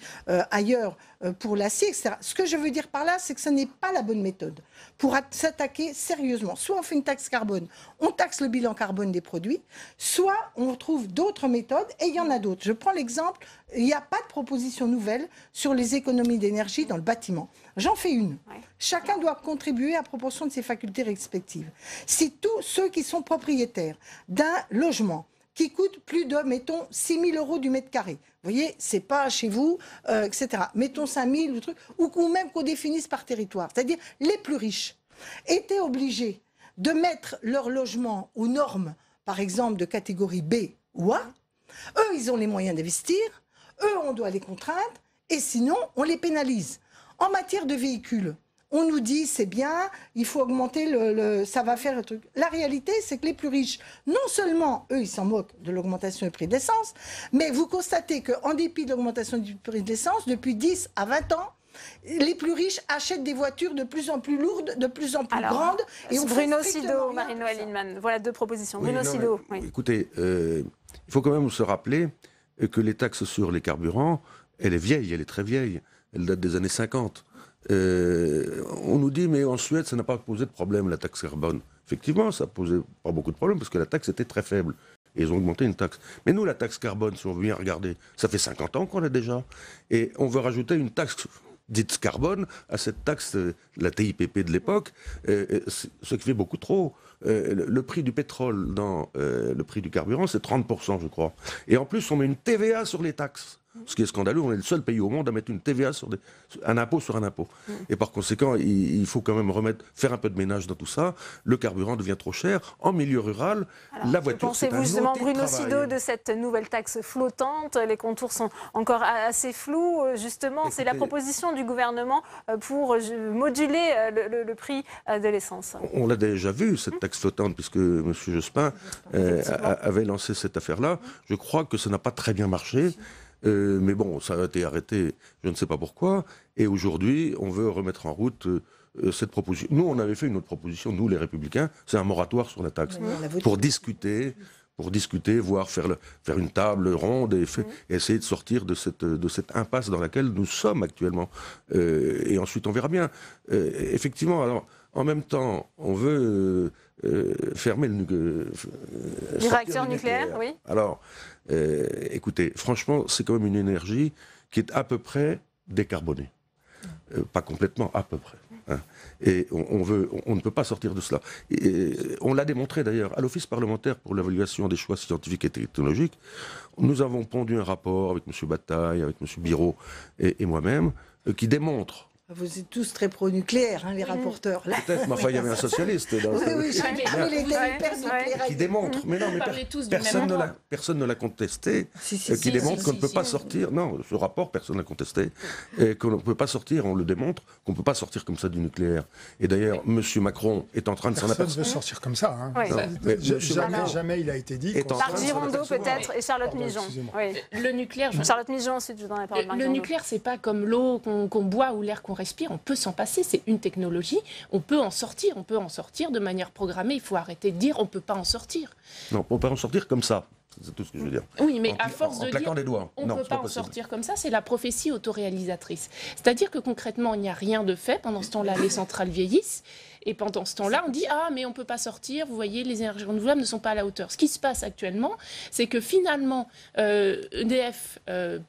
ailleurs, pour l'acier, etc. Ce que je veux dire par là, c'est que ce n'est pas la bonne méthode pour s'attaquer sérieusement. Soit on fait une taxe carbone, on taxe le bilan carbone des produits, soit on trouve d'autres méthodes, et il y en a d'autres. Je prends l'exemple, il n'y a pas de proposition nouvelle sur les économies d'énergie dans le bâtiment. J'en fais une. Ouais. Chacun doit contribuer à proportion de ses facultés respectives. Si tous ceux qui sont propriétaires d'un logement qui coûte plus de, mettons, 6 000 € du mètre carré, vous voyez, c'est pas chez vous, etc. Mettons 5 000 ou même qu'on définisse par territoire, c'est-à-dire les plus riches, étaient obligés de mettre leur logement aux normes, par exemple, de catégorie B ou A. Eux, ils ont les moyens d'investir, eux, on doit les contraindre, et sinon, on les pénalise. En matière de véhicules, on nous dit c'est bien, il faut augmenter ça va faire le truc. La réalité, c'est que les plus riches, non seulement, eux, ils s'en moquent de l'augmentation du prix de l'essence, mais vous constatez qu'en dépit de l'augmentation du prix de l'essence, depuis 10 à 20 ans, les plus riches achètent des voitures de plus en plus lourdes, de plus en plus grandes. Et on Bruno Sido, Marie-Noëlle Lienemann, voilà deux propositions. Oui, Bruno Sido. Oui. Écoutez, il faut quand même se rappeler que les taxes sur les carburants, elle est vieille, elle est très vieille. Elle date des années 50. On nous dit, mais en Suède, ça n'a pas posé de problème, la taxe carbone. Effectivement, ça ne posait pas beaucoup de problèmes, parce que la taxe était très faible. Et ils ont augmenté une taxe. Mais nous, la taxe carbone, si on veut bien regarder, ça fait 50 ans qu'on l'a déjà. Et on veut rajouter une taxe dite carbone à cette taxe, la TIPP de l'époque, ce qui fait beaucoup trop. Le prix du pétrole dans le prix du carburant, c'est 30%, je crois. Et en plus, on met une TVA sur les taxes. Ce qui est scandaleux, on est le seul pays au monde à mettre une TVA sur un impôt sur un impôt. Et par conséquent, il faut quand même faire un peu de ménage dans tout ça. Le carburant devient trop cher. En milieu rural, la voiture, c'est un pensez-vous justement, Bruno travail. Sido, de cette nouvelle taxe flottante? Les contours sont encore assez flous. Justement, c'est la proposition du gouvernement pour moduler le prix de l'essence. On l'a déjà vu, cette taxe flottante, puisque M. Jospin avait lancé cette affaire-là. Je crois que ça n'a pas très bien marché. Mais bon, ça a été arrêté, je ne sais pas pourquoi. Et aujourd'hui, on veut remettre en route cette proposition. Nous, on avait fait une autre proposition, nous les Républicains, c'est un moratoire sur la taxe. Pour discuter, voire faire une table ronde et essayer de sortir de cette impasse dans laquelle nous sommes actuellement. Et ensuite, on verra bien. Effectivement, alors, en même temps, on veut fermer le réacteur nucléaire, oui. Alors, écoutez, franchement, c'est quand même une énergie qui est à peu près décarbonée. pas complètement, à peu près. Hein. Et on ne peut pas sortir de cela. Et on l'a démontré d'ailleurs à l'Office parlementaire pour l'évaluation des choix scientifiques et technologiques. Nous avons pondu un rapport avec M. Bataille, avec M. Biraud et moi-même, qui démontre. Vous êtes tous très pro-nucléaire, hein, les rapporteurs. Là. Peut-être, mais enfin, il y avait un socialiste. Oui, il était hyper nucléaire. Qui démontre, mais non, mais personne ne l'a contesté, qui démontre qu'on ne peut pas sortir. Non, ce rapport, personne ne l'a contesté, et qu'on ne peut pas sortir, on le démontre, qu'on ne peut pas sortir comme ça du nucléaire. Et d'ailleurs, M. Macron est en train de s'en apercevoir. Personne ne veut sortir comme ça. Hein. Oui. Jamais il a été dit. Marc Girondeau peut-être et Charlotte Mijon. Oui. Le nucléaire. Charlotte Mijon, ensuite je donne la parole. Le nucléaire, c'est pas comme l'eau qu'on boit ou l'air qu'on respire, on peut s'en passer, c'est une technologie, on peut en sortir de manière programmée, il faut arrêter de dire on ne peut pas en sortir. Non, on peut en sortir comme ça, c'est tout ce que je veux dire. Oui, mais à force de dire on ne peut pas en sortir comme ça, c'est la prophétie autoréalisatrice. C'est-à-dire que concrètement, il n'y a rien de fait, pendant ce temps-là, les centrales vieillissent, et pendant ce temps-là, on dit « Ah, mais on ne peut pas sortir, vous voyez, les énergies renouvelables ne sont pas à la hauteur ». Ce qui se passe actuellement, c'est que finalement, EDF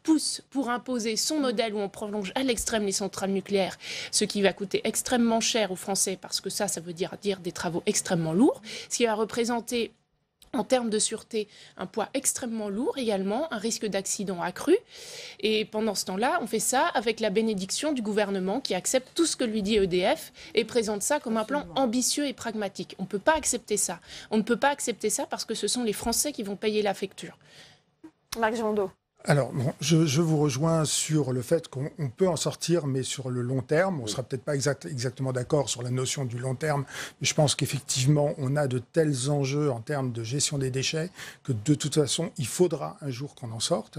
pousse pour imposer son modèle où on prolonge à l'extrême les centrales nucléaires, ce qui va coûter extrêmement cher aux Français, parce que ça veut dire des travaux extrêmement lourds, ce qui va représenter en termes de sûreté, un poids extrêmement lourd également, un risque d'accident accru. Et pendant ce temps-là, on fait ça avec la bénédiction du gouvernement qui accepte tout ce que lui dit EDF et présente ça comme un plan ambitieux et pragmatique. On ne peut pas accepter ça. On ne peut pas accepter ça parce que ce sont les Français qui vont payer la facture. Marc Girondeau. Alors, bon, je vous rejoins sur le fait qu'on peut en sortir, mais sur le long terme. On ne sera peut-être pas exactement d'accord sur la notion du long terme, mais je pense qu'effectivement, on a de tels enjeux en termes de gestion des déchets que de toute façon, il faudra un jour qu'on en sorte.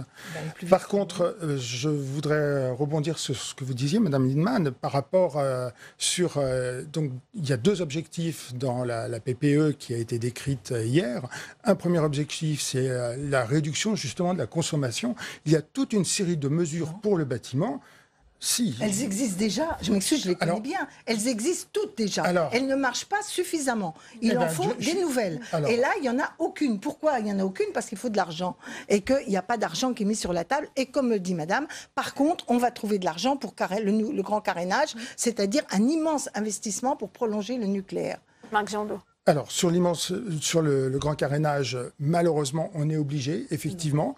Par contre, je voudrais rebondir sur ce que vous disiez, Madame Lienemann, par rapport donc, il y a deux objectifs dans la PPE qui a été décrite hier. Un premier objectif, c'est la réduction justement de la consommation. Il y a toute une série de mesures pour le bâtiment. Si. Elles existent déjà. Je m'excuse, je les connais bien. Elles existent toutes déjà. Elles ne marchent pas suffisamment. Il en faut des nouvelles. Et là, il n'y en a aucune. Pourquoi il n'y en a aucune? Parce qu'il faut de l'argent. Et qu'il n'y a pas d'argent qui est mis sur la table. Et comme le dit madame, par contre, on va trouver de l'argent pour le grand carénage, c'est-à-dire un immense investissement pour prolonger le nucléaire. Marc Girondeau. Alors, sur le grand carénage, malheureusement, on est obligé, effectivement.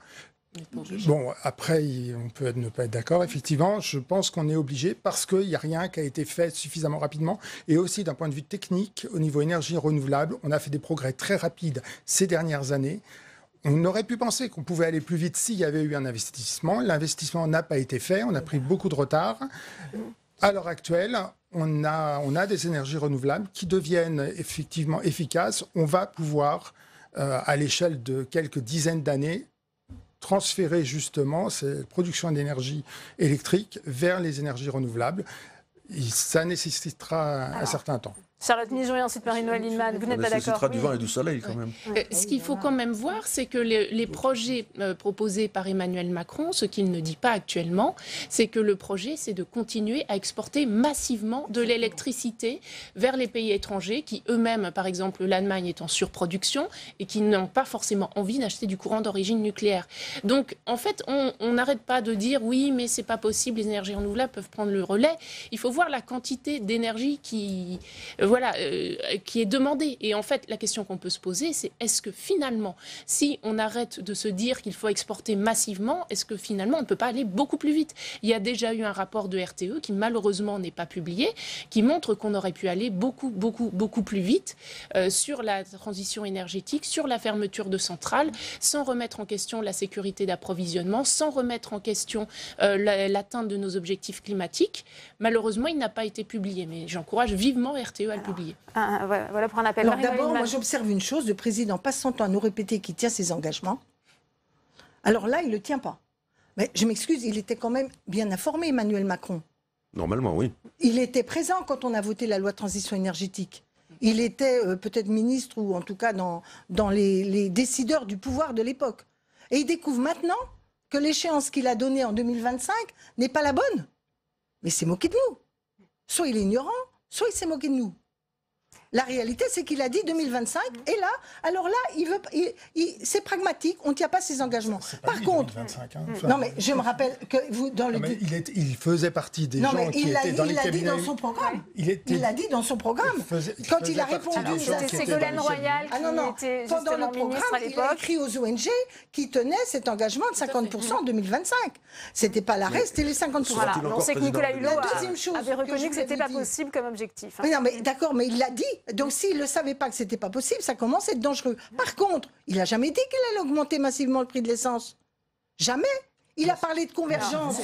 Bon, après, on peut ne pas être d'accord. Effectivement, je pense qu'on est obligé parce qu'il n'y a rien qui a été fait suffisamment rapidement. Et aussi, d'un point de vue technique, au niveau énergie renouvelable, on a fait des progrès très rapides ces dernières années. On aurait pu penser qu'on pouvait aller plus vite s'il y avait eu un investissement. L'investissement n'a pas été fait. On a pris beaucoup de retard. À l'heure actuelle, on a des énergies renouvelables qui deviennent effectivement efficaces. On va pouvoir, à l'échelle de quelques dizaines d'années, transférer justement cette production d'énergie électrique vers les énergies renouvelables. Et ça nécessitera un certain temps. Charlotte Mijon et ensuite Marie-Noëlle Lienemann, vous n'êtes pas d'accord? Ça nécessitera du vent et du soleil quand même. Ce qu'il faut quand même voir, c'est que les projets proposés par Emmanuel Macron, ce qu'il ne dit pas actuellement, c'est que le projet, c'est de continuer à exporter massivement de l'électricité vers les pays étrangers qui eux-mêmes, par exemple l'Allemagne est en surproduction et qui n'ont pas forcément envie d'acheter du courant d'origine nucléaire. Donc en fait, on n'arrête pas de dire oui, mais c'est pas possible, les énergies renouvelables peuvent prendre le relais. Il faut voir la quantité d'énergie qui est demandée. Et en fait, la question qu'on peut se poser, c'est est-ce que finalement, si on arrête de se dire qu'il faut exporter massivement, est-ce que finalement, on ne peut pas aller beaucoup plus vite? Il y a déjà eu un rapport de RTE qui malheureusement n'est pas publié, qui montre qu'on aurait pu aller beaucoup plus vite sur la transition énergétique, sur la fermeture de centrales, sans remettre en question la sécurité d'approvisionnement, sans remettre en question l'atteinte de nos objectifs climatiques. Malheureusement, il n'a pas été publié, mais j'encourage vivement RTE à le publier. Voilà pour un appel. Alors d'abord, moi j'observe une chose, le président passe son temps à nous répéter qu'il tient ses engagements. Alors là, il ne le tient pas. Mais je m'excuse, il était quand même bien informé, Emmanuel Macron. Normalement, oui. Il était présent quand on a voté la loi de transition énergétique. Il était peut-être ministre ou en tout cas dans les décideurs du pouvoir de l'époque. Et il découvre maintenant que l'échéance qu'il a donnée en 2025 n'est pas la bonne. Mais c'est moqué de nous. Soit il est ignorant, soit il s'est moqué de nous. La réalité, c'est qu'il a dit 2025, et là, alors là, c'est pragmatique, on ne tient pas ses engagements. Par contre, 2025, hein. non mais je me rappelle que vous, dans le... il faisait partie des gens qui étaient dans les cabinets... Il l'a dit dans son programme. Il l'a dit dans son programme. Quand il a répondu... C'était Ségolène Royal qui était pendant le justement ministre à programme, il a écrit aux ONG qui tenaient cet engagement de 50% en 2025. C'était pas l'arrêt, c'était les 50%. Voilà. On sait que Nicolas Hulot avait reconnu que ce c'était pas possible comme objectif. Mais non, mais d'accord, mais il l'a dit. Donc s'il ne savait pas que c'était pas possible, ça commence à être dangereux. Par contre, il n'a jamais dit qu'il allait augmenter massivement le prix de l'essence. Jamais. Il a parlé de convergence.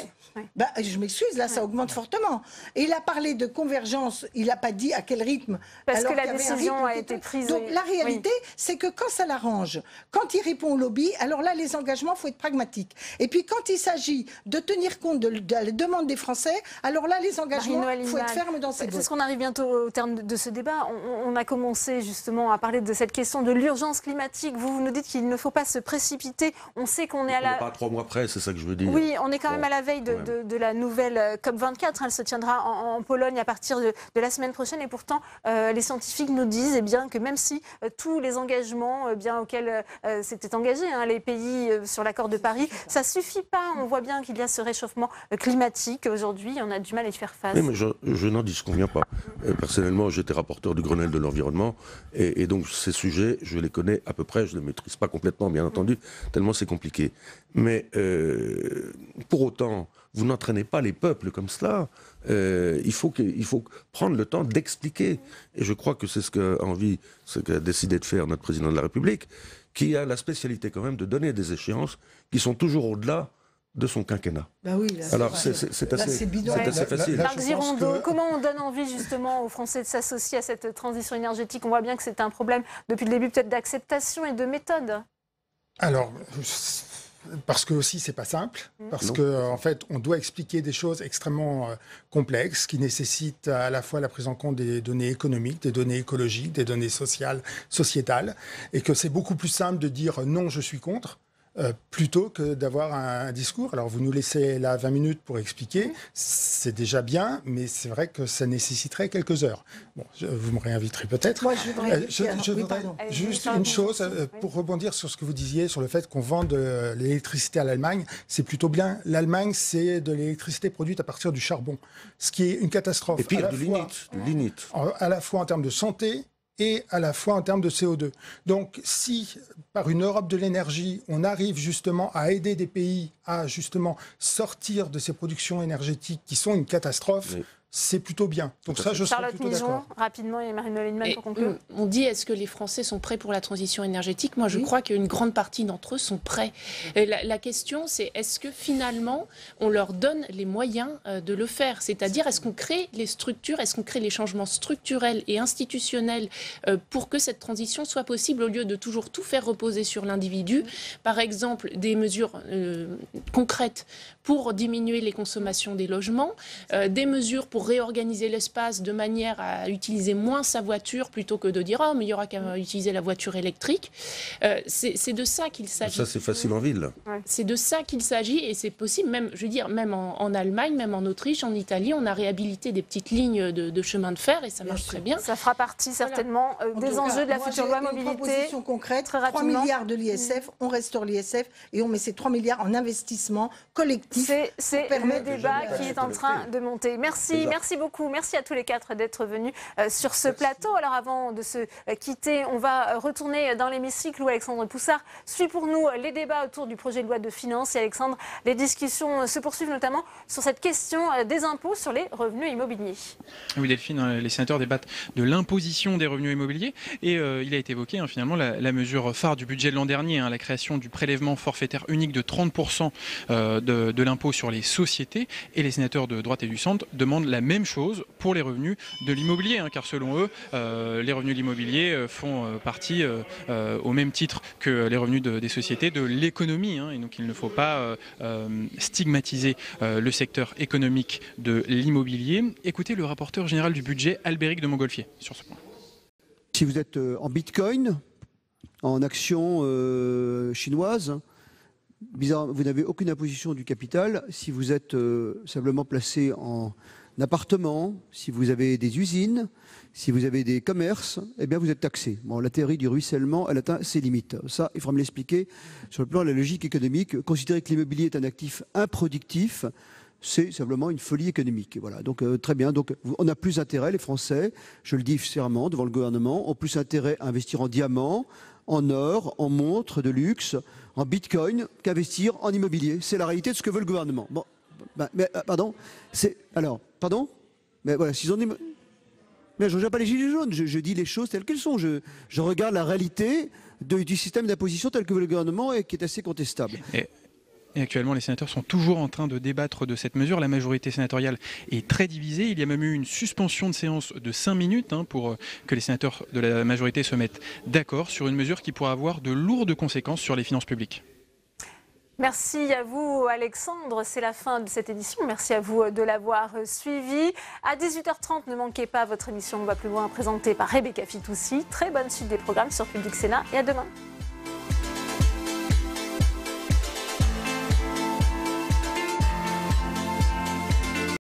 Bah, je m'excuse, là, ça augmente fortement. Et il a parlé de convergence, il n'a pas dit à quel rythme. Parce que la décision a été prise. Donc la réalité, c'est que quand ça l'arrange, quand il répond au lobby, alors là, les engagements, il faut être pragmatique. Et puis quand il s'agit de tenir compte de la demande des Français, alors là, les engagements, il faut être ferme dans ses bottes. Parce qu'on arrive bientôt au terme de ce débat. On a commencé justement à parler de cette question de l'urgence climatique. Vous nous dites qu'il ne faut pas se précipiter. On sait qu'on est à la... On n'est pas à 3 mois près, c'est ça que je veux dire. Oui, on est quand même à la veille de la nouvelle COP24. Elle se tiendra en Pologne à partir de la semaine prochaine. Et pourtant, les scientifiques nous disent que même si tous les engagements auxquels s'étaient engagés les pays sur l'accord de Paris, ça ne suffit pas. On voit bien qu'il y a ce réchauffement climatique. Aujourd'hui, on a du mal à y faire face. Oui, mais je n'en disconviens pas. Personnellement, j'étais rapporteur du Grenelle de l'environnement. Et donc, ces sujets, je les connais à peu près. Je ne les maîtrise pas complètement, bien entendu, tellement c'est compliqué. Mais pour autant, vous n'entraînez pas les peuples comme cela. Il faut prendre le temps d'expliquer. Et je crois que c'est ce qu'a décidé de faire notre président de la République, qui a la spécialité quand même de donner des échéances qui sont toujours au-delà de son quinquennat. Bah oui, là, alors c'est assez facile. Marc Girondeau, comment on donne envie justement aux Français de s'associer à cette transition énergétique? On voit bien que c'est un problème depuis le début peut-être d'acceptation et de méthode. Alors... Parce que aussi c'est pas simple, parce que en fait on doit expliquer des choses extrêmement complexes qui nécessitent à la fois la prise en compte des données économiques, des données écologiques, des données sociales, sociétales, et que c'est beaucoup plus simple de dire non, je suis contre. Plutôt que d'avoir un discours. Alors vous nous laissez là 20 minutes pour expliquer, c'est déjà bien, mais c'est vrai que ça nécessiterait quelques heures. Bon, vous me réinviterez peut-être. Moi, je voudrais juste une chose pour rebondir sur ce que vous disiez sur le fait qu'on vend de l'électricité à l'Allemagne. C'est plutôt bien. L'Allemagne, c'est de l'électricité produite à partir du charbon, ce qui est une catastrophe. Et pire, du lignite. À la fois en termes de santé et à la fois en termes de CO2. Donc, si par une Europe de l'énergie, on arrive justement à aider des pays à justement sortir de ces productions énergétiques qui sont une catastrophe, c'est plutôt bien. Donc ça, je suis plutôt d'accord. Rapidement, et Marie-Noëlle Lienemann pour conclure. On dit, est-ce que les Français sont prêts pour la transition énergétique? Moi, je crois qu'une grande partie d'entre eux sont prêts. Et la question, c'est est-ce que finalement, on leur donne les moyens de le faire? C'est-à-dire, est-ce qu'on crée les structures, est-ce qu'on crée les changements structurels et institutionnels pour que cette transition soit possible, au lieu de toujours tout faire reposer sur l'individu? Par exemple, des mesures concrètes pour diminuer les consommations des logements, des mesures pour réorganiser l'espace de manière à utiliser moins sa voiture plutôt que de dire « Ah, mais il y aura qu'à utiliser la voiture électrique ». C'est de ça qu'il s'agit. Ça, c'est facile en ville. C'est de ça qu'il s'agit et c'est possible, même, je veux dire, même en Allemagne, même en Autriche, en Italie, on a réhabilité des petites lignes de chemin de fer et ça marche très bien. Ça fera partie certainement des enjeux de la future loi mobilité. Une proposition concrète, 3 milliards de l'ISF, on restaure l'ISF et on met ces 3 milliards en investissement collectif. C'est le débat qui est en train de monter. Merci beaucoup. Merci à tous les 4 d'être venus sur ce plateau. Alors avant de se quitter, on va retourner dans l'hémicycle où Alexandre Poussard suit pour nous les débats autour du projet de loi de finances. Et Alexandre, les discussions se poursuivent notamment sur cette question des impôts sur les revenus immobiliers. Oui Delphine, les sénateurs débattent de l'imposition des revenus immobiliers et il a été évoqué finalement la mesure phare du budget de l'an dernier, la création du prélèvement forfaitaire unique de 30% de l'impôt sur les sociétés, et les sénateurs de droite et du centre demandent la même chose pour les revenus de l'immobilier, car selon eux, les revenus de l'immobilier font partie, au même titre que les revenus des sociétés, de l'économie, et donc il ne faut pas stigmatiser le secteur économique de l'immobilier. Écoutez le rapporteur général du budget, Albéric de Montgolfier, sur ce point. Si vous êtes en bitcoin, en actions chinoises, vous n'avez aucune imposition du capital. Si vous êtes simplement placé appartement, si vous avez des usines, si vous avez des commerces, eh bien vous êtes taxé. Bon, la théorie du ruissellement, elle atteint ses limites. Ça, il faudra me l'expliquer sur le plan de la logique économique. Considérer que l'immobilier est un actif improductif, c'est simplement une folie économique. Voilà. Donc très bien. Donc on a plus intérêt, les Français, je le dis fièrement devant le gouvernement, ont plus intérêt à investir en diamants, en or, en montres de luxe, en bitcoin, qu'investir en immobilier. C'est la réalité de ce que veut le gouvernement. Bon, mais pardon. Alors, pardon. Mais voilà, s'ils ont dit. Mais je ne regarde pas les gilets jaunes, je dis les choses telles qu'elles sont. Je regarde la réalité du système d'imposition tel que veut le gouvernement et qui est assez contestable. Et actuellement, les sénateurs sont toujours en train de débattre de cette mesure. La majorité sénatoriale est très divisée. Il y a même eu une suspension de séance de 5 minutes pour que les sénateurs de la majorité se mettent d'accord sur une mesure qui pourrait avoir de lourdes conséquences sur les finances publiques. Merci à vous Alexandre, c'est la fin de cette édition. Merci à vous de l'avoir suivi. À 18h30, ne manquez pas votre émission On va plus loin, présentée par Rebecca Fitoussi. Très bonne suite des programmes sur Public Sénat et à demain.